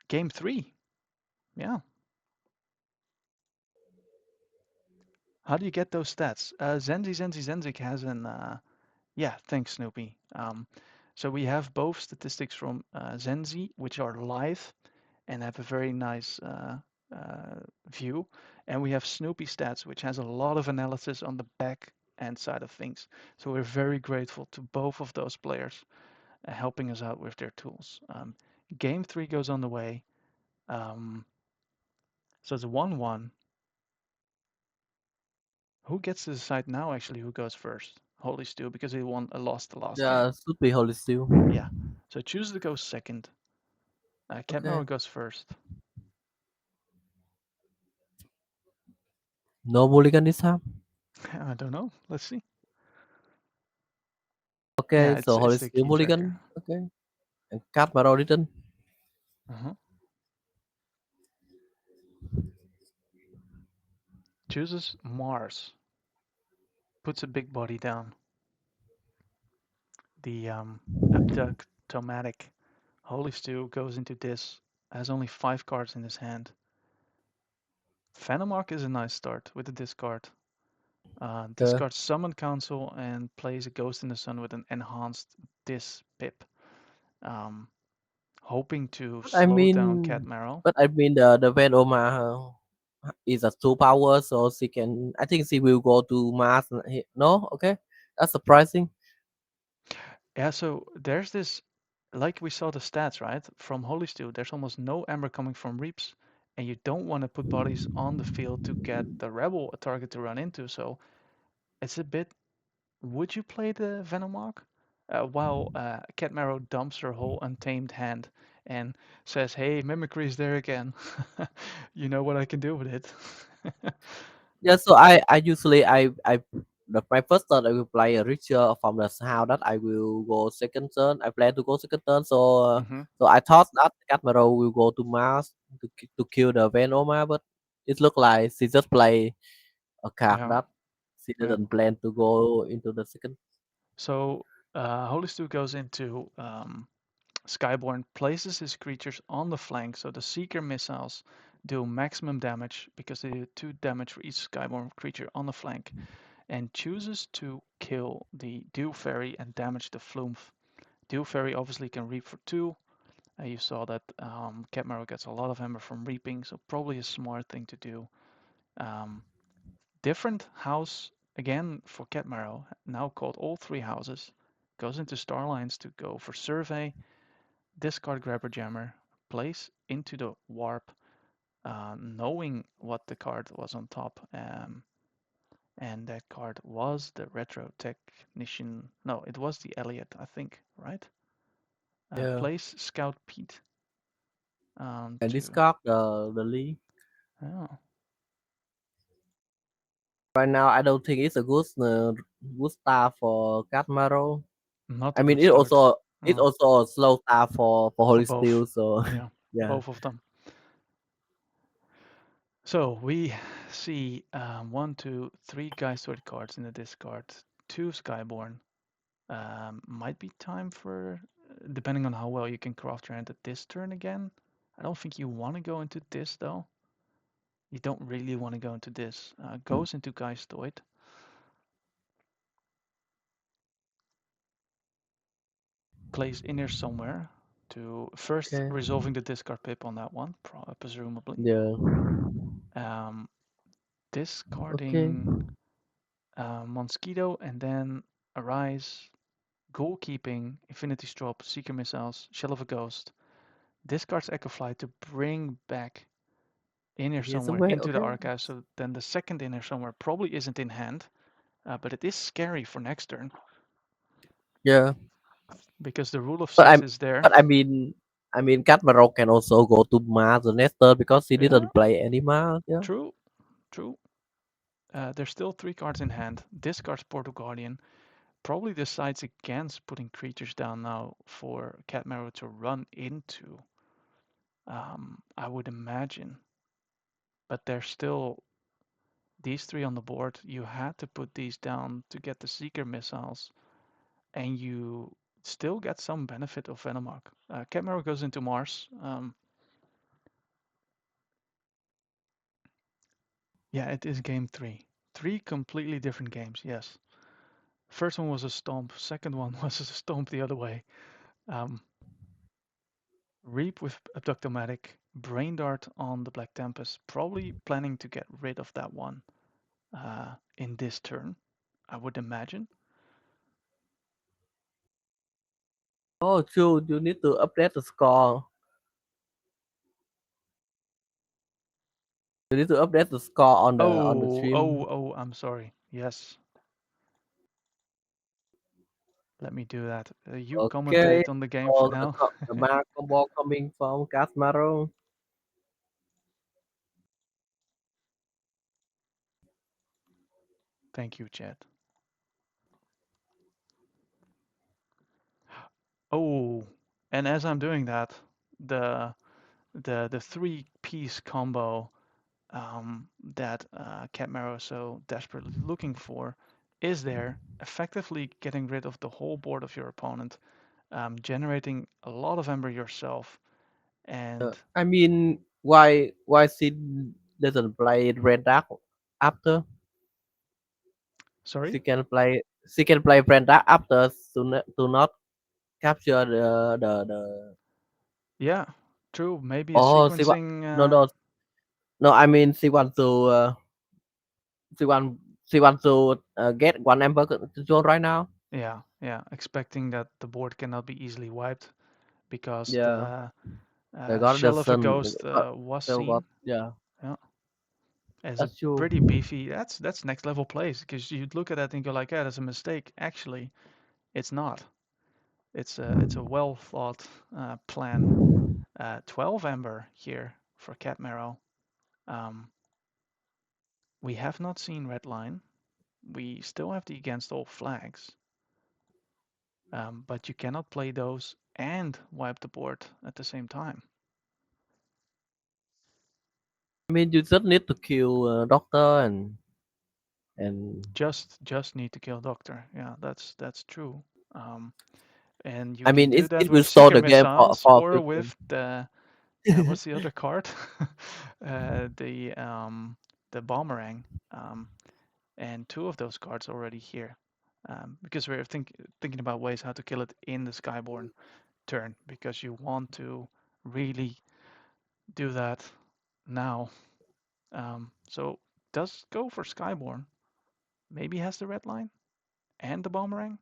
Game 3, yeah. How do you get those stats? Zenzik has an yeah, thanks, Snoopy. So we have both statistics from Zenzi, which are live and have a very nice view, and we have Snoopy stats, which has a lot of analysis on the back end side of things. So we're very grateful to both of those players helping us out with their tools. Game 3 goes on the way. So it's 1-1. Who gets to decide now, actually, who goes first? Holystewe, because he lost the last game. Yeah, should be Holystewe. Yeah. So choose to go second. Okay. CatMarrow goes first. No mulligan this time. I don't know. Let's see. Yeah, Okay, so it's the Holystewe key tracker. mulligan. Okay. And CatMarrow didn't. Uh-huh. Chooses Mars. Puts a big body down. The Abductomatic Holystewe goes into this. Has only 5 cards in his hand. Venomoth is a nice start with the discard. Okay. Discards Summon Council and plays a Ghost in the Sun with an enhanced Dis pip. Um, Hoping to I slow down mean, CatMarrow. but I mean the Venoma is a 2 power, so she can. I think she will go to Mars. No, okay, that's surprising. Yeah, so there's this, like we saw the stats, right? From Holystewe, there's almost no amber coming from Reaps, and you don't want to put bodies on the field to get the rebel a target to run into. So it's a bit. Would you play the Venomark? While CatMarrow dumps her whole untamed hand and says, "Hey, Mimicry is there again. You know what I can do with it." Yeah, so I usually my first turn I will play a richer from the how that I will go second turn. I plan to go second turn, Hmm. so I thought that CatMarrow will go to Mars to kill the Venoma, but it looked like she just play a card Yeah, that she yeah. didn't plan to go into the second. So Holystewe goes into Skyborn, places his creatures on the flank, so the Seeker missiles do maximum damage because they do 2 damage for each Skyborn creature on the flank, and chooses to kill the Dew Fairy and damage the Flumph. Dew Fairy obviously can reap for 2. You saw that CatMarrow gets a lot of hammer from reaping, so probably a smart thing to do. Um, Different house again for CatMarrow, now called all 3 houses, goes into Starlines to go for Survey, discard Grabber Jammer, place into the Warp, knowing what the card was on top. And that card was the Retro Technician. No, it was the Elliot, I think, right? Yeah, Place Scout Pete and to. discard the Lee. Oh, Right now, I don't think it's a good start for CatMarrow. not I a mean, good start. it's Oh, also a slow start for for Holy both. Steel. So Yeah, yeah, both of them. So we see 1, 2, 3 Geistword cards in the discard, 2 Skyborn. Might be time for, depending on how well you can craft your hand at this turn again. I don't think you want to go into this though. You don't really want to go into this. Goes into Geistoid. Plays in here somewhere to first okay, resolving the discard pip on that one, presumably. yeah, Um, okay, Discarding Mosquito and then Arise, Goalkeeping, Infinity Strop, Seeker Missiles, Shell of a Ghost. Discards Echo Fly to bring back in here here somewhere somewhere. into the Okay, archive. So then the second in here somewhere probably isn't in hand, but it is scary for next turn yeah, because the rule of but 6 I'm is there. but I mean, CatMarrow can also go to Mars the next turn because he Yeah, didn't play any Mars. Yeah. true, true. There's still 3 cards in hand. Discards Portal Guardian. Probably decides against putting creatures down now for CatMarrow to run into. I would imagine. But there's still these 3 on the board. You had to put these down to get the Seeker missiles, and you still get some benefit of Venomark. CatMarrow goes into Mars. Yeah, it is game 3. 3 completely different games, yes. First one was a stomp, second one was a stomp the other way. Um, Reap with Abductomatic, Brain Dart on the Black Tempest, probably planning to get rid of that one in this turn, I would imagine. Oh, true. You need to update the score. You need to update the score on the Oh, stream. oh, oh, I'm sorry. Yes, let me do that. You Okay. commentate on the game for So now. the Mars combo coming from CatMarrow. Thank you, Chad. Oh, and as I'm doing that, the the 3-piece combo that CatMarrow is so desperately looking for is there, effectively getting rid of the whole board of your opponent, generating a lot of ember yourself, and I mean, why she doesn't play Red Dark after? sorry, She can play Red Dark after to not capture the. yeah, true. Maybe a Oh, sequencing. no no no. I mean, she want she want to get one Ember control right now. Yeah, yeah, expecting that the board cannot be easily wiped because Yeah, the they got the shell of a sun. ghost Got, was they got seen. yeah. Yeah, as a That's true. pretty beefy. That's next level plays because you'd look at that and go like, yeah, that's a mistake. Actually, it's not. It's a well thought plan. 12 Ember here for CatMarrow. Um, we have not seen red line. We still have the against all flags, but you cannot play those and wipe the board at the same time. I mean, you just need to kill Doctor and Just need to kill Doctor. Yeah, that's true. Um, and you I can mean, do that it will with stall Seeker the game Missiles for or 15. with the what's the other card? uh, the um, the Boomerang. And two of those cards already here. Because we're thinking about ways how to kill it in the Skyborn turn, because you want to really do that now. So does go for Skyborn. Maybe has the red line and the Boomerang.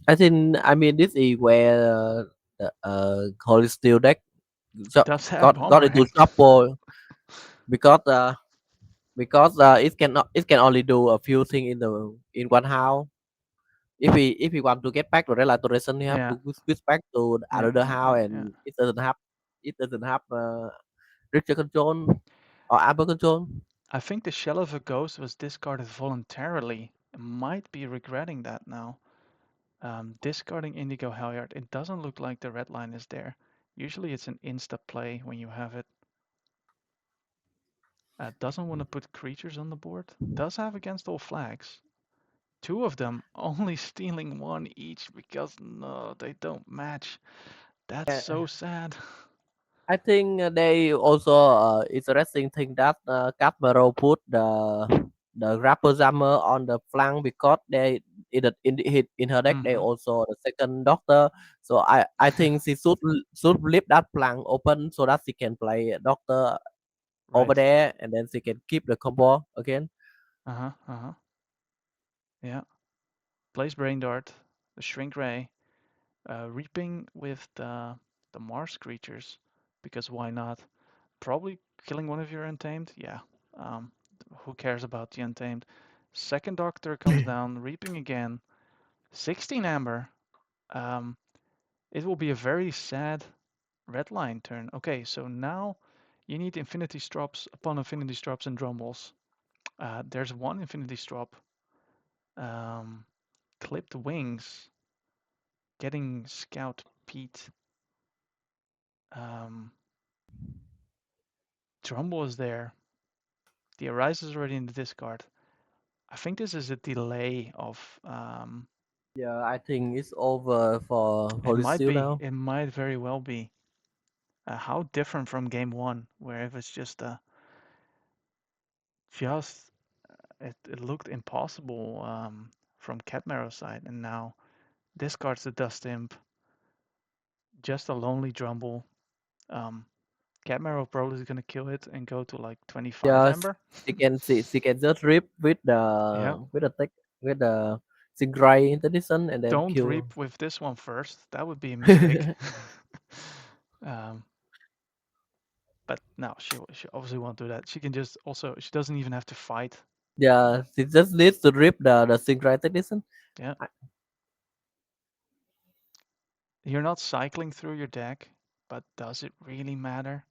I mean, this is where the Holystewe deck Does have got into Boomerang. trouble because it can only do a few things in one house. If we want to get back to Relight Duration, you have Yeah, to switch back to yeah, another yeah, yeah, house, yeah. and it doesn't have Richer control or Amber control. I think the Shell of a Ghost was discarded voluntarily. Might be regretting that now. Discarding Indigo Halyard. It doesn't look like the red line is there. Usually it's an insta play when you have it. Doesn't want to put creatures on the board. Does have against all flags. Two of them only stealing one each because no, they don't match. That's Uh, so sad. I think they also interesting thing that CatMarrow put the grapple jammer on the flank because they in her deck they Mm-hmm. also the second doctor. So I think she should leave that flank open so that she can play doctor over Right. there and then she can keep the combo again. Uh-huh. Uh-huh. Yeah. Plays Brain Dart, the Shrink Ray, reaping with the Mars creatures, because why not? Probably killing one of your Untamed. Yeah. Um, who cares about the Untamed? Second Doctor comes down, reaping again. 16 Amber. Um, it will be a very sad red line turn. Okay, so now you need Infinity Strops upon Infinity Strops and Drumballs. There's one Infinity Strop. Um, Clipped Wings. Getting Scout Pete. Um, Drumball is there. The Arise is already in the discard. I think this is a delay of. Yeah, I think it's over for It Holy might Steel be. now. It might very well be. How different from game one, where it was just it looked impossible from CatMarrow's side, and now discards the Dust Imp, just a lonely Drumble. Um, CatMarrow probably is gonna kill it and go to like 25 Yeah, Ember. she can just rip Yeah, with the tech with the Stingray interdiction and then don't kill. reap with this one first. That would be a mistake. um, but no, she obviously won't do that. She can just also she doesn't even have to fight. Yeah, she just needs to rip the Stingray interdiction. Yeah, I- you're not cycling through your deck, but does it really matter?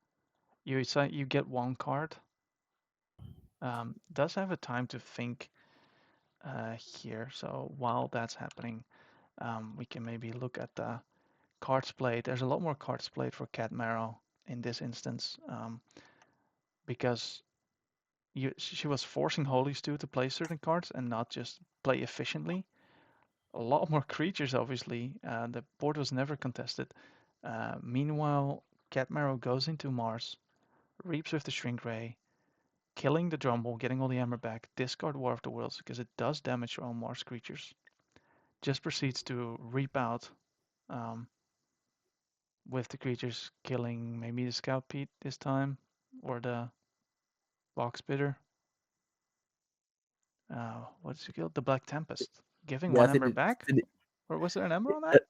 You get one card. Does have a time to think here. So while that's happening, we can maybe look at the cards played. There's a lot more cards played for CatMarrow in this instance because she was forcing Holystewe to play certain cards and not just play efficiently. A lot more creatures, obviously. The board was never contested. Meanwhile, CatMarrow goes into Mars, reaps with the Shrink Ray, killing the Drumble, getting all the armor back, discard War of the Worlds because it does damage your own Mars creatures. Just proceeds to reap out um, with the creatures, killing maybe the Scout Pete this time, or the Box Spitter. What's it called? The Black Tempest. Giving one Yes, ember back? it, Or was there an ember on uh, that?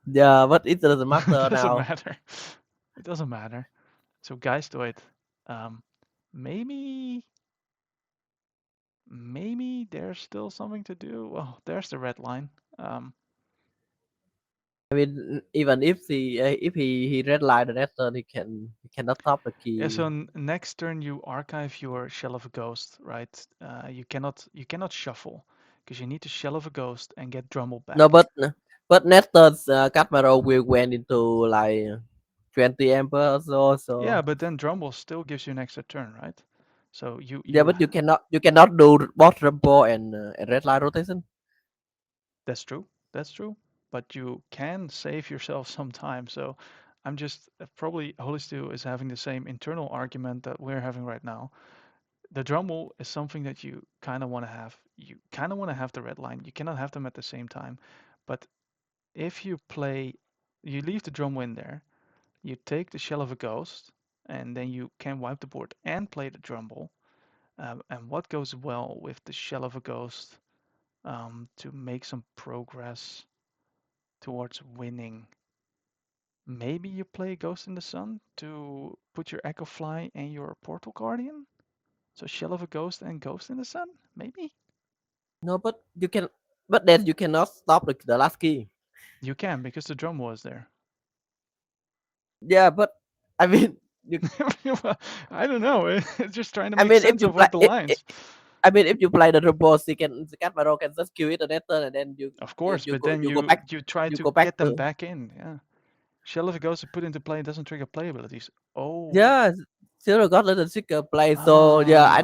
yeah, but it doesn't It matter doesn't now. matter. It doesn't matter. So Geistoid. Um, maybe maybe there's still something to do. Well, there's the red line. Um, I mean, even if he red line the next turn, he cannot top the yeah. key. So next turn you archive your Shell of a Ghost, right? You cannot shuffle because you need to Shell of a Ghost and get Drummel No, back. but next turn, CatMarrow will went into like 20 amper or so. Yeah, So but then Drummel still gives you an extra turn, right? So yeah, you but you cannot do bottom ball and red line rotation. that's true. That's true. But you can save yourself some time. So I'm just probably Holystewe is having the same internal argument that we're having right now. The Drummel is something that you kind of want to have. You kind of want to have the red line. You cannot have them at the same time. But if you play, you leave the Drummel in there, you take the Shell of a Ghost, and then you can wipe the board and play the Drummel. And what goes well with the Shell of a Ghost to make some progress towards winning? Maybe you play Ghost in the Sun to put your Echo Fly and your Portal Guardian? So Shell of a Ghost and Ghost in the Sun? Maybe? No, but you can, but then you cannot stop the last key. You can because the drum was there. Yeah, but I mean, you, Well, I don't know. It's just trying to I make mean, if sense you of play, what the lines. I mean, if you play the boss, the CatMarrow can just kill it the next turn, and then Of course, but then you go back, you try you to go back get them to. back in. Yeah. Shell of a Ghost put into play doesn't trigger play abilities. Oh. Yeah, still got little sticker play. So yeah, I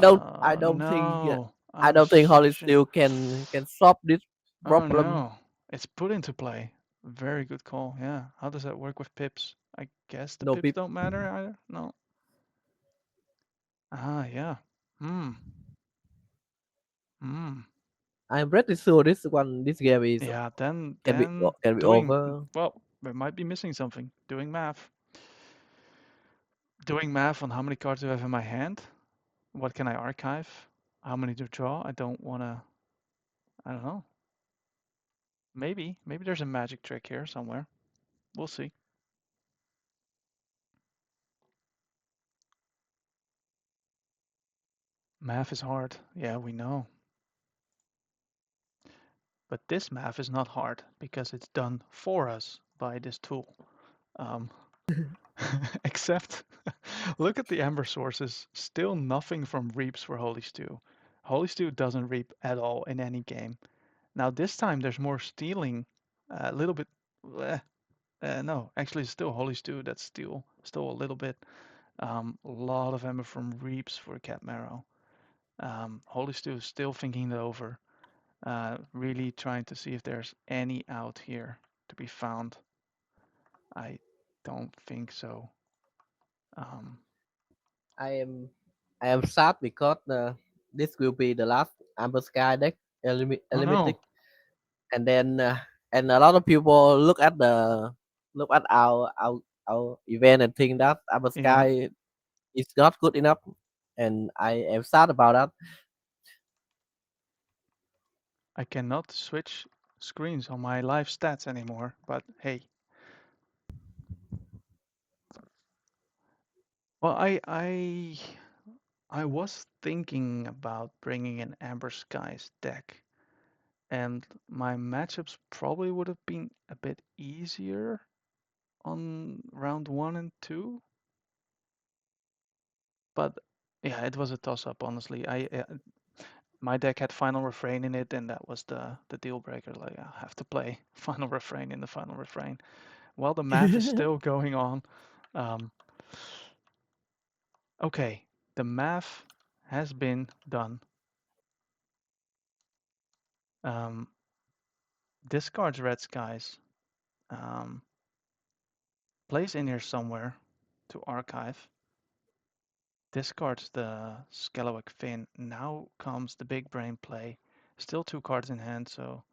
Oh don't think no. I Oh don't think Holly shit. still can solve this Oh problem. no. It's put into play. Very good call. Yeah. How does that work with pips? I guess the No pips people. don't matter either. No. Ah, yeah. Hmm. Hmm. I'm pretty sure this game is Yeah, then can be then can be doing over. well, we might be missing something. Doing math. Doing math on how many cards do I have in my hand? What can I archive? How many to draw? I don't wanna I don't know. Maybe there's a magic trick here somewhere. We'll see. Math is hard. Yeah, we know. But this math is not hard because it's done for us by this tool. Um, except, look at the amber sources. Still nothing from reaps for Holystewe. Holystewe doesn't reap at all in any game. Now this time there's more stealing, a little bit. No, actually it's still Holystewe that's still a little bit. A lot of amber from reaps for CatMarrow. Holystewe is still thinking it over. Really trying to see if there's any out here to be found. I don't think so. Um, I am I am sad because this will be the last Amber Sky deck oh eliminated, no, and then and a lot of people look at our event and think that Amber yeah, Sky is not good enough, and I am sad about that. I cannot switch screens on my live stats anymore, but hey. Well, I was thinking about bringing an Amber Skies deck, and my matchups probably would have been a bit easier on round 1 and 2, but yeah, it was a toss-up, honestly. My deck had Final Refrain in it, and that was the deal breaker. Like, I have to play Final Refrain in the Final Refrain. While the math is still going on. Um, okay, the math has been done. Um, discards Red Skies. Um, plays in here somewhere to archive. Discards the Scalawac Fin. Now comes the big brain play. Still 2 cards in hand, so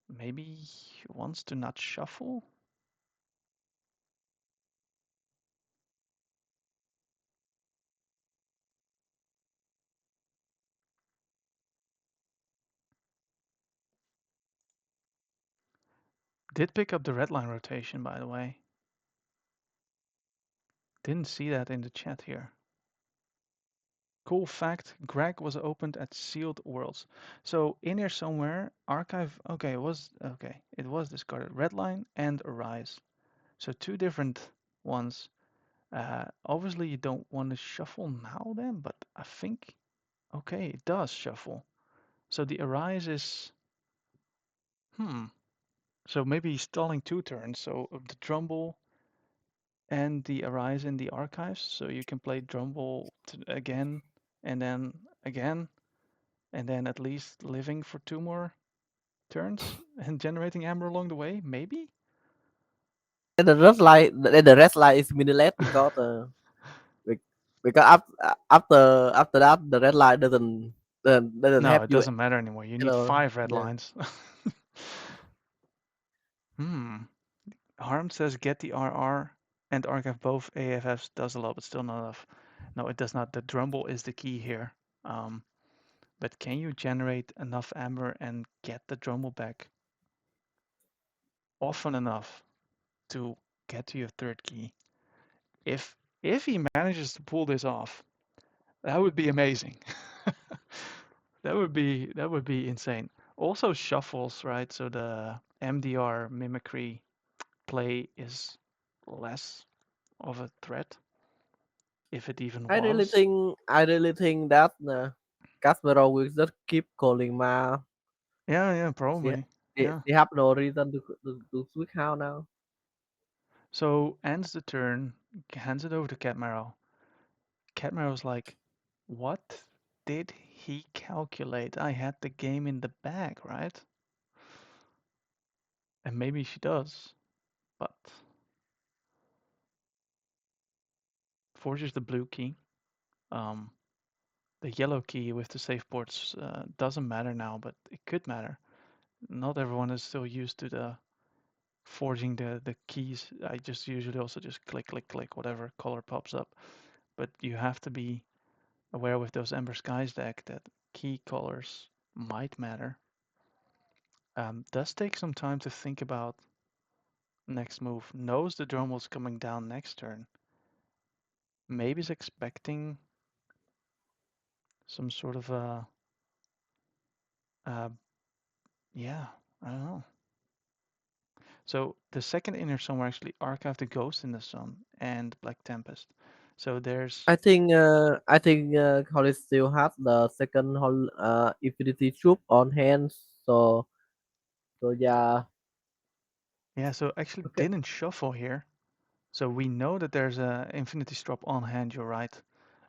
maybe he wants to not shuffle. Did pick up the red line rotation, by the way. Didn't see that in the chat here. Cool fact, Greg was opened at Sealed Worlds. So in here somewhere, archive, okay, it was discarded. Redline and Arise. So two different ones. Obviously you don't want to shuffle now then, but I think, okay, it does shuffle. So the Arise is, so maybe stalling 2 turns. So the Drumble and the Arise in the archives. So you can play Drumble again, and then again, and then at least living for 2 more turns and generating amber along the way, maybe? And the rest line is meaningless because because after that the red line doesn't No, have it you doesn't matter anymore. You you need know 5 red yeah. lines. hmm. Harm says get the RR and archive both AFFs does a lot, but still not enough. No, it does not. The Drumble is the key here. Um, but can you generate enough amber and get the Drumble back often enough to get to your third key? If he manages to pull this off, that would be amazing. That would be insane. Also shuffles, right? So the MDR mimicry play is less of a threat, if it even was. I really think that CatMarrow will just keep calling Ma. Yeah, She, probably. she, Yeah. she have no reason to switch how now. So ends the turn, hands it over to CatMarrow. CatMarrow's like, what did he calculate? I had the game in the bag, right? And maybe she does, but forges the blue key. Um, the yellow key with the safe ports doesn't matter now, but it could matter. Not everyone is still used to the forging the keys. I just usually also just click, click, click, whatever color pops up. But you have to be aware with those Ember Skies deck that key colors might matter. Does take some time to think about next move. Knows the drum was coming down next turn. Maybe is expecting some sort of uh, yeah, I don't know. So the second inner somewhere actually archived the Ghost in the Sun and Black Tempest. So there's I think Holly still has the second Infinity Troop on hand. So yeah. yeah, so actually Okay. didn't shuffle here. So we know that there's a Infinity Strop on hand, you're right.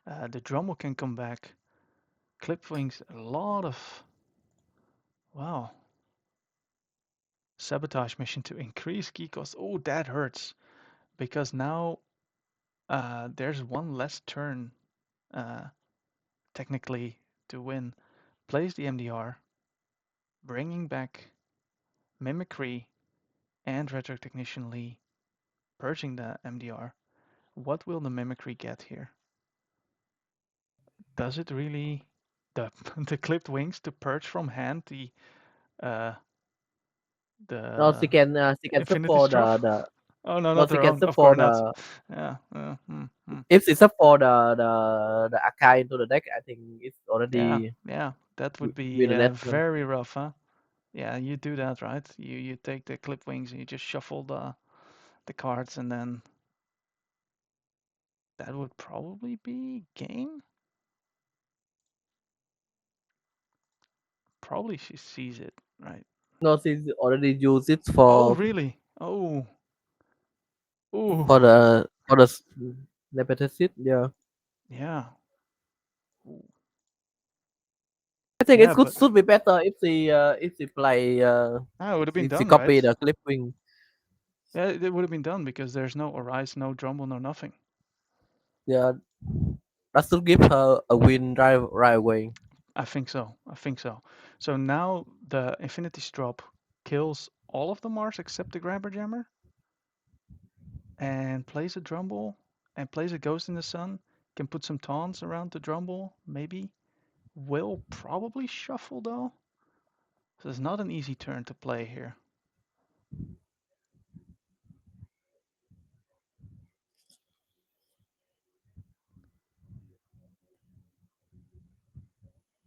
The Drummel can come back. Clipwings, a lot of, wow, sabotage mission to increase key cost. Oh, that hurts. Because now there's one less turn, uh, technically, to win. Plays the MDR, bringing back Mimicry and Retro Technician Lee, purging the MDR. What will the Mimicry get here? Does it really the the clipped wings to purge from hand uh No, the she can Infinity support Strop? the Oh no, no not she her can own. Of course support not. the Yeah. if she support the Akai into the deck. I think it's Yeah. already Yeah. That would be winner one. very rough, huh? Yeah, you do that, right? You take the clip wings and you just shuffle the cards, and then that would probably be game. Probably she sees it, right? No, she's already used it Oh, really? Oh, ooh, for the repetition. Yeah, yeah, ooh. I think it Yeah, could but should be better if she play it would have been she done, right? copy the clip wing. Yeah, it would have been done because there's no Arise, no Drumble, no nothing. Yeah, that should give her a win right away. I think so. I think so. So now the Infinity Strop kills all of the Mars except the Grabber Jammer and plays a Drumble and plays a Ghost in the Sun. Can put some taunts around the Drumble, maybe. Will probably shuffle though. So it's not an easy turn to play here.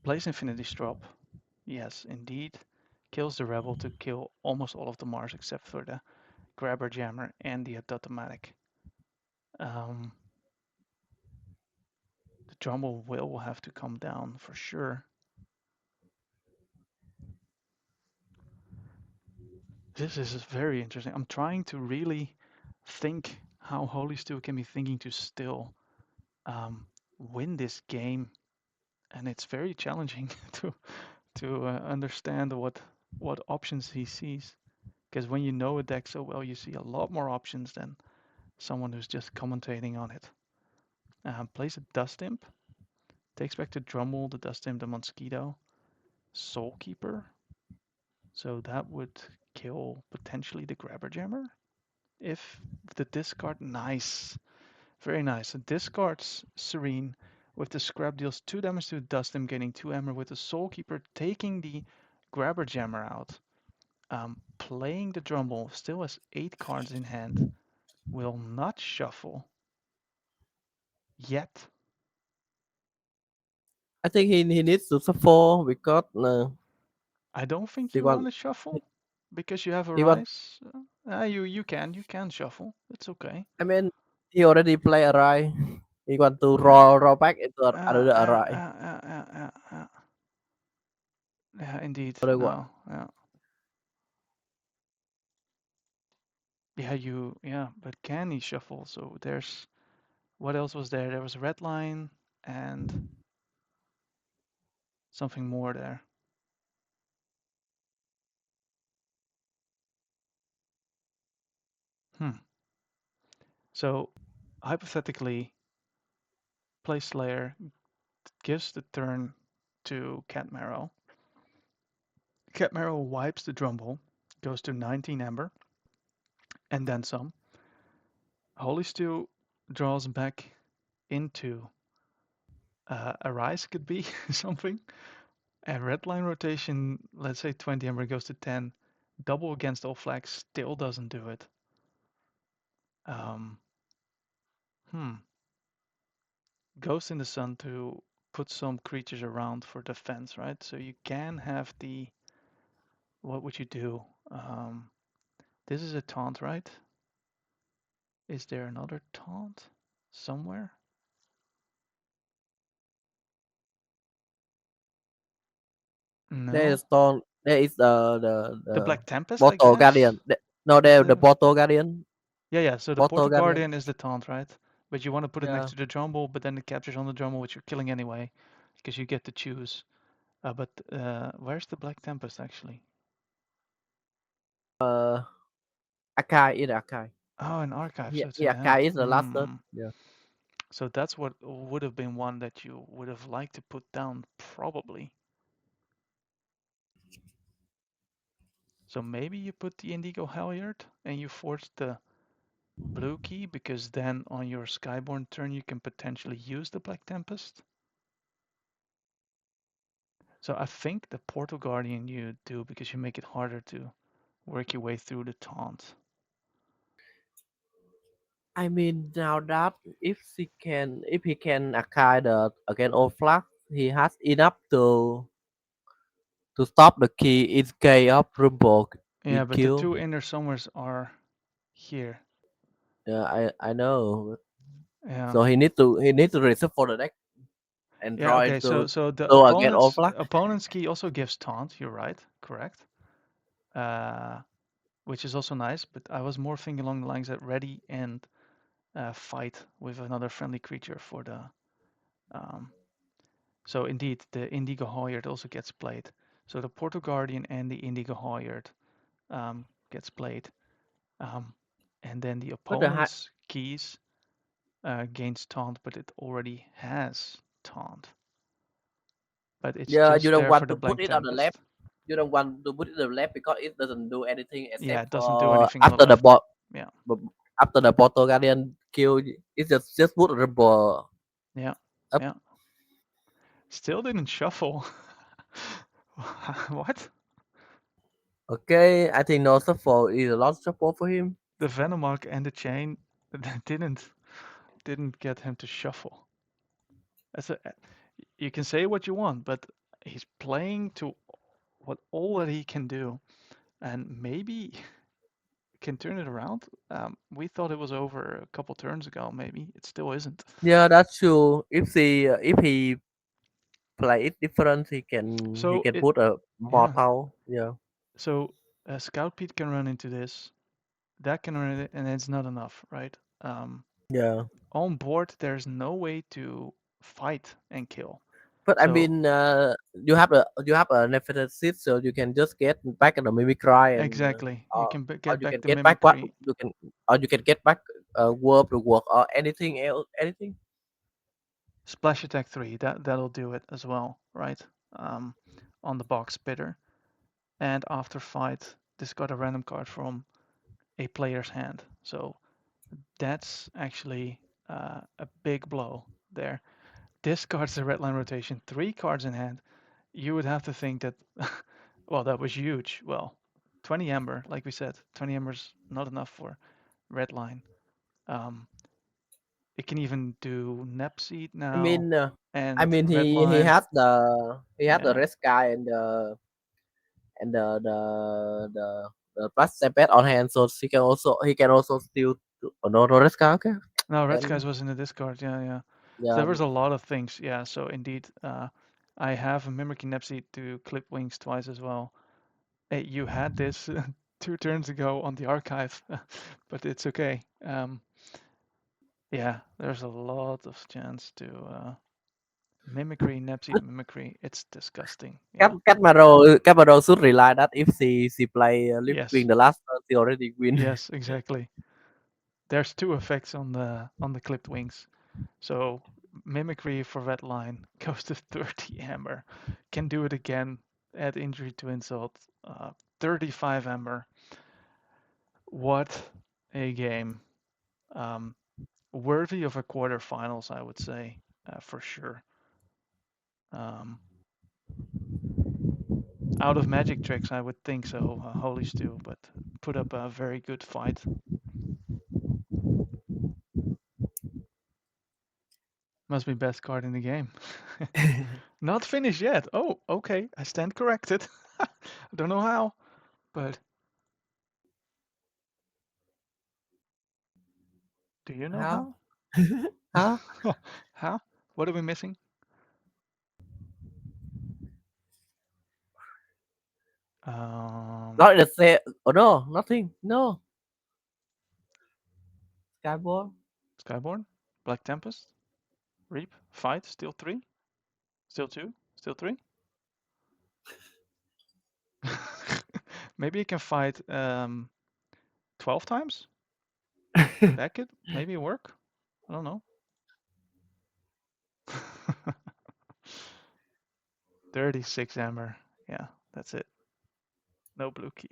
Plays Infinity Strop. Yes, indeed. Kills the Rebel to kill almost all of the Mars except for the Grabber Jammer and the Automatic. Um, the Drumble will have to come down for sure. This is very interesting. I'm trying to really think how Holystewe can be thinking to still win this game, and it's very challenging to understand what options he sees. Because when you know a deck so well, you see a lot more options than someone who's just commentating on it. Plays a Dust Imp, takes back to Drummel, the Dust Imp, the Mosquito, Soulkeeper. So that would kill potentially the Grabber Jammer. If the discard, nice, very nice. So discards Serene with the scrap deals 2 damage to Dust Imp, gaining 2 armor with the Soulkeeper, taking the Grabber Jammer out. Playing the Drummel, still has 8 cards in hand, will not shuffle yet. I think he needs to suffer because I don't think he you want want to shuffle because you have a he want. rise. You can shuffle. It's okay. I mean, he already play a Rai. He want to Uh, roll back into uh, another uh, Rai. uh, uh, uh, uh, uh. Yeah, indeed. So what? No, yeah, yeah, but can he shuffle? So there's what else was there? There was red line and something more there. Hmm. So hypothetically, play Slayer gives the turn to CatMarrow. CatMarrow wipes the Drumble, goes to 19 Ember, and then some. Holystewe draws back into a rise, could be something. And red line rotation, let's say 20 Ember goes to 10. Double against all flags still doesn't do it. Um, hmm. Ghost in the Sun to put some creatures around for defense, right? So you can have the. What would you do? This is a taunt, right? Is there another taunt somewhere? There No. is stone. There is The the Black Tempest, I Bottle guess. Guardian. No, there the The Bottle Guardian. Yeah. So the Bottle Portal Guardian. Guardian is the taunt, right? But you want to put it next Yeah. to the Jumble, but then it captures on the Jumble, which you're killing anyway, because you get to choose. But where's the Black Tempest actually? Uh, Akai in Akai. Oh, in Archive, Yeah, so it's in yeah. hand. Akai is the last turn. Hmm. Yeah. So that's what would have been one that you would have liked to put down, probably. So maybe you put the Indigo Halyard and you force the blue key, because then on your Skyborn turn you can potentially use the Black Tempest. So I think the Portal Guardian you do because you make it harder to work your way through the taunt. I mean now that if he can Akai the again all flag, he has enough to stop the key in case of Rumble Yeah, being but the killed. two inner summers are here. Yeah, I know. Yeah. So he need to reserve for the next and Yeah, draw okay. So into so the so again all opponent's flag. opponent's key also gives taunt, you're right, correct. Which is also nice, but I was more thinking along the lines that ready and fight with another friendly creature for the um, so indeed the Indigo Halyard also gets played. So the Portal Guardian and the Indigo Halyard gets played. Um, and then the But the opponent's keys gains taunt, but it already has taunt. But it's yeah, you just don't there for want the to put Blank it on the left. Tempest. You don't want to put it on the left because it doesn't do anything Yeah, except it doesn't do for anything on the left. Yeah, after the Bottle Guardian kill. It's just put Rumble yeah, up. yeah. Still didn't shuffle. What? Okay, I think no support is a lot of support for him. The Venomoth and the chain didn't get him to shuffle. As a, you can say what you want, but he's playing to what all that he can do, and maybe can turn it around. We thought it was over a couple turns ago. Maybe it still isn't. Yeah, that's true. If he play it different, he So can it, put a yeah. mortal. Yeah, So Scout Pete can run into this. That can run it, and it's not enough, right? yeah. On board, there's no way to fight and kill. But I So mean, you have a nephrosis, so you can just get back the mimicry and exactly, you can or get you back can the get back what mimicry. you can, or you can get back warp to work or anything else, anything. Splash attack 3, that'll do it as well, right? Um, on the box bidder. And after fight, discard a random card from a player's hand. So that's actually a big blow there. Discards the red line rotation, 3 cards in hand. You would have to think that, well, that was huge. Well, 20 Ember, like we said, 20 Ember's not enough for red line. Um, it can even do Nepseed I now mean, I and mean red he line. has the Yeah. red sky and the plus step on hand, so he can also steal. Oh, no, no red sky. Okay, No, Red then Skies was in the discard. Yeah, yeah. So yeah, there was a lot of things. Yeah. So indeed, I have a Mimicking Nepseed to clip wings twice as well. Hey, you had this 2 turns ago on the archive, but it's okay. Yeah, there's a lot of chance to mimicry, Nepseed mimicry. It's disgusting. Yeah. CatMarrow should rely that if she play win Yes. the last turn, she already win. Yes. Exactly. There's 2 effects on the clipped wings. So mimicry for red line goes to 30 hammer. Can do it again. Add injury to insult. 35 hammer. What a game. Um, Worthy of a quarterfinals, I would say, for sure. Um, Out of magic tricks, I would think so, Holystewe, but put up a very good fight. Must be best card in the game. Not finished yet. Oh, okay. I stand corrected. I don't know how, but do you know How? how? Huh? How? What are we missing? Um, Not the same. Oh no, nothing. No, Skyball. Skyborn, Black Tempest, Reap, Fight, Steal 3, Steal 2, Steal 3. Maybe you can fight 12 times? That could maybe work. I don't know. 36 hammer. Yeah, that's it. No blue key.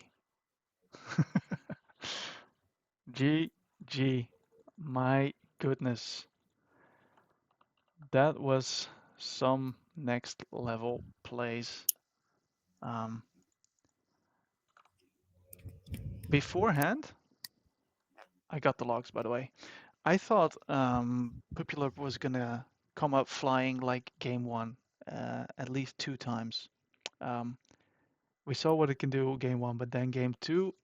GG. My goodness. That was some next level plays. Um, Beforehand, I got the logs by the way. I thought Popular was gonna come up flying like game one, at least 2 times. Um, we saw what it can do game one, but then game two,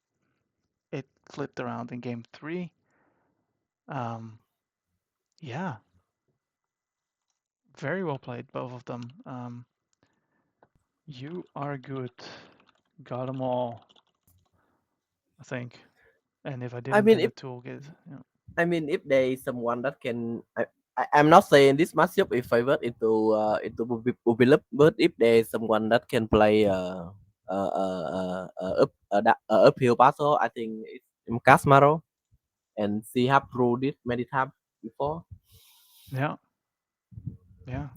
it flipped around in game three. Um, yeah, very well played, both of them. You are good. Got them all, I think. And if I I didn't, mean, then if the toolkit. Yeah. if there is someone that can, I'm not saying this matchup is favored into Ubilip, but if there is someone that can play uphill battle, I think it's CatMarrow, and she have proved it many times before. Yeah, yeah.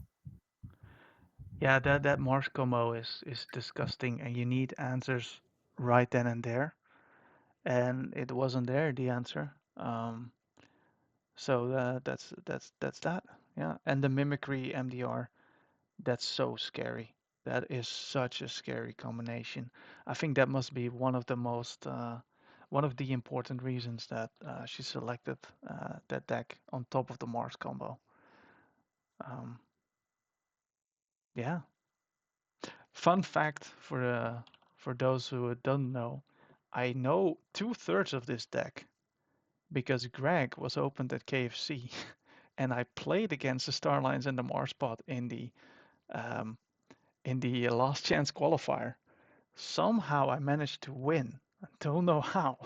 Yeah, that Mars combo is disgusting, and you need answers right then and there, and it wasn't there the answer. So that's that. Yeah, and the mimicry MDR, that's so scary. That is such a scary combination. I think that must be one of the important reasons that she selected that deck on top of the Mars combo. Um, yeah. Fun fact for those who don't know, I know 2/3 of this deck because Greg was opened at KFC, and I played against the Starlines and the Marspot um, in the last chance qualifier. Somehow I managed to win. I don't know how,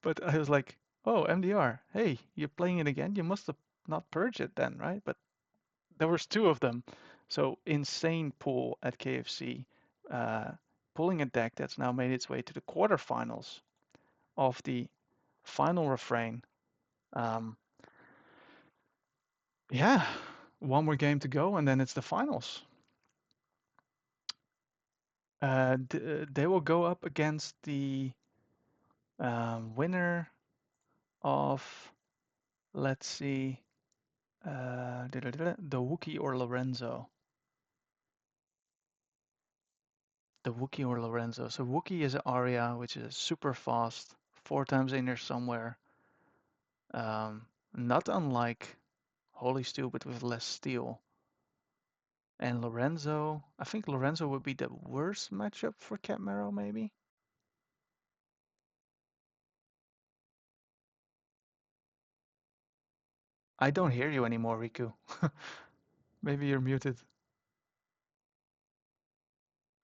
but I was like, "Oh, MDR, hey, you're playing it again? You must have not purged it then, right?" But there was two of them, so insane pull at KFC, uh, pulling a deck that's now made its way to the quarterfinals of the final refrain. Um, yeah, one more game to go, and then it's the finals. They will go up against the winner of, let's see, the Wookiee or Lorenzo. The Wookiee or Lorenzo. So Wookiee is Arya, which is super fast, 4 times in there somewhere. Not unlike Holystewe, but with less steel. And Lorenzo, I think Lorenzo would be the worst matchup for CatMarrow, maybe. I don't hear you anymore, Riku. Maybe you're muted.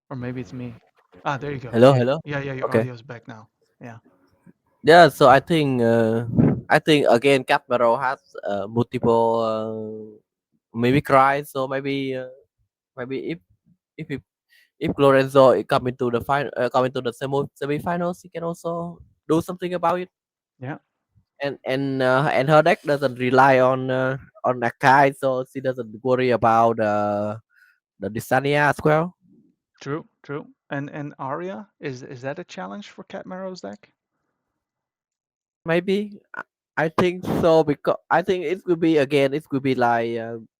Or maybe it's me. Ah, there you go. Hello, Okay. hello. Yeah, yeah, your Okay. audio's back now. Yeah. Yeah, so I think again CatMarrow has multiple maybe cries. So maybe if if Lorenzo come into the come into the semi-finals, he can also do something about it. Yeah. And her deck doesn't rely on Akai, so she doesn't worry about the Desania as well. True, true. And Arya, is that a challenge for CatMarrow's deck? Maybe I think so because I think it will be again. It will be like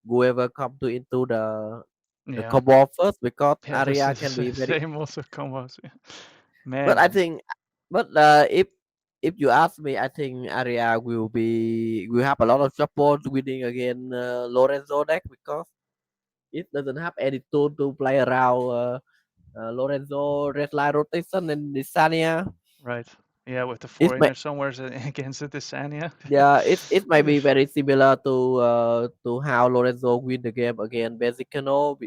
whoever come to into the Yeah. combo first because Yeah, this Arya is can be the very. same also combos. But I Man. think, but if you ask me, I think Arya will have a lot of support winning again Lorenzo deck because it doesn't have any tool to play around Lorenzo red line rotation and Desania. Right. Yeah, with the It may foreigner somewhere against the Desania. Yeah, it might be very similar to how Lorenzo win the game against Bezicano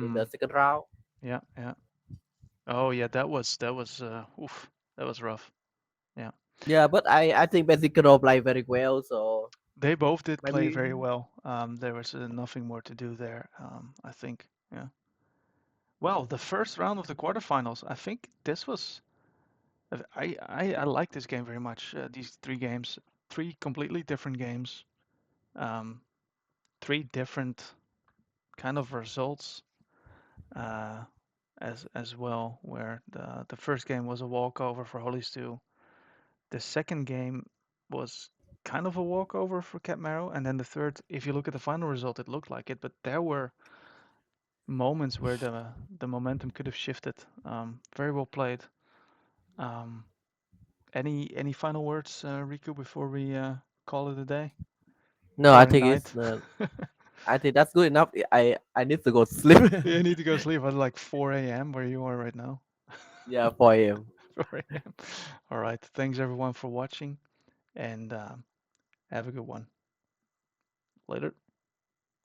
in the Mm, second round. yeah, yeah. Oh yeah, that was oof, that was rough. Yeah. Yeah, but I think Bezicano play very well, so They both did play maybe very well. There was nothing more to do there, I think. Yeah. Well, the first round of the quarterfinals, I think this was I like this game very much. These three games, three completely different games, um, three different kind of results uh, as well. Where the first game was a walkover for Holystewe. The second game was kind of a walkover for CatMarrow, and then the third, if you look at the final result, it looked like it, but there were moments where the momentum could have shifted. Very well played. Um, any final words, Riku, before we call it a day no, I or a think night? I think that's good enough. I need to go to sleep. You need to go sleep at like 4 a.m. where you are right now. Yeah, for him. 4 a.m. All right. Thanks everyone for watching, and have a good one. Later.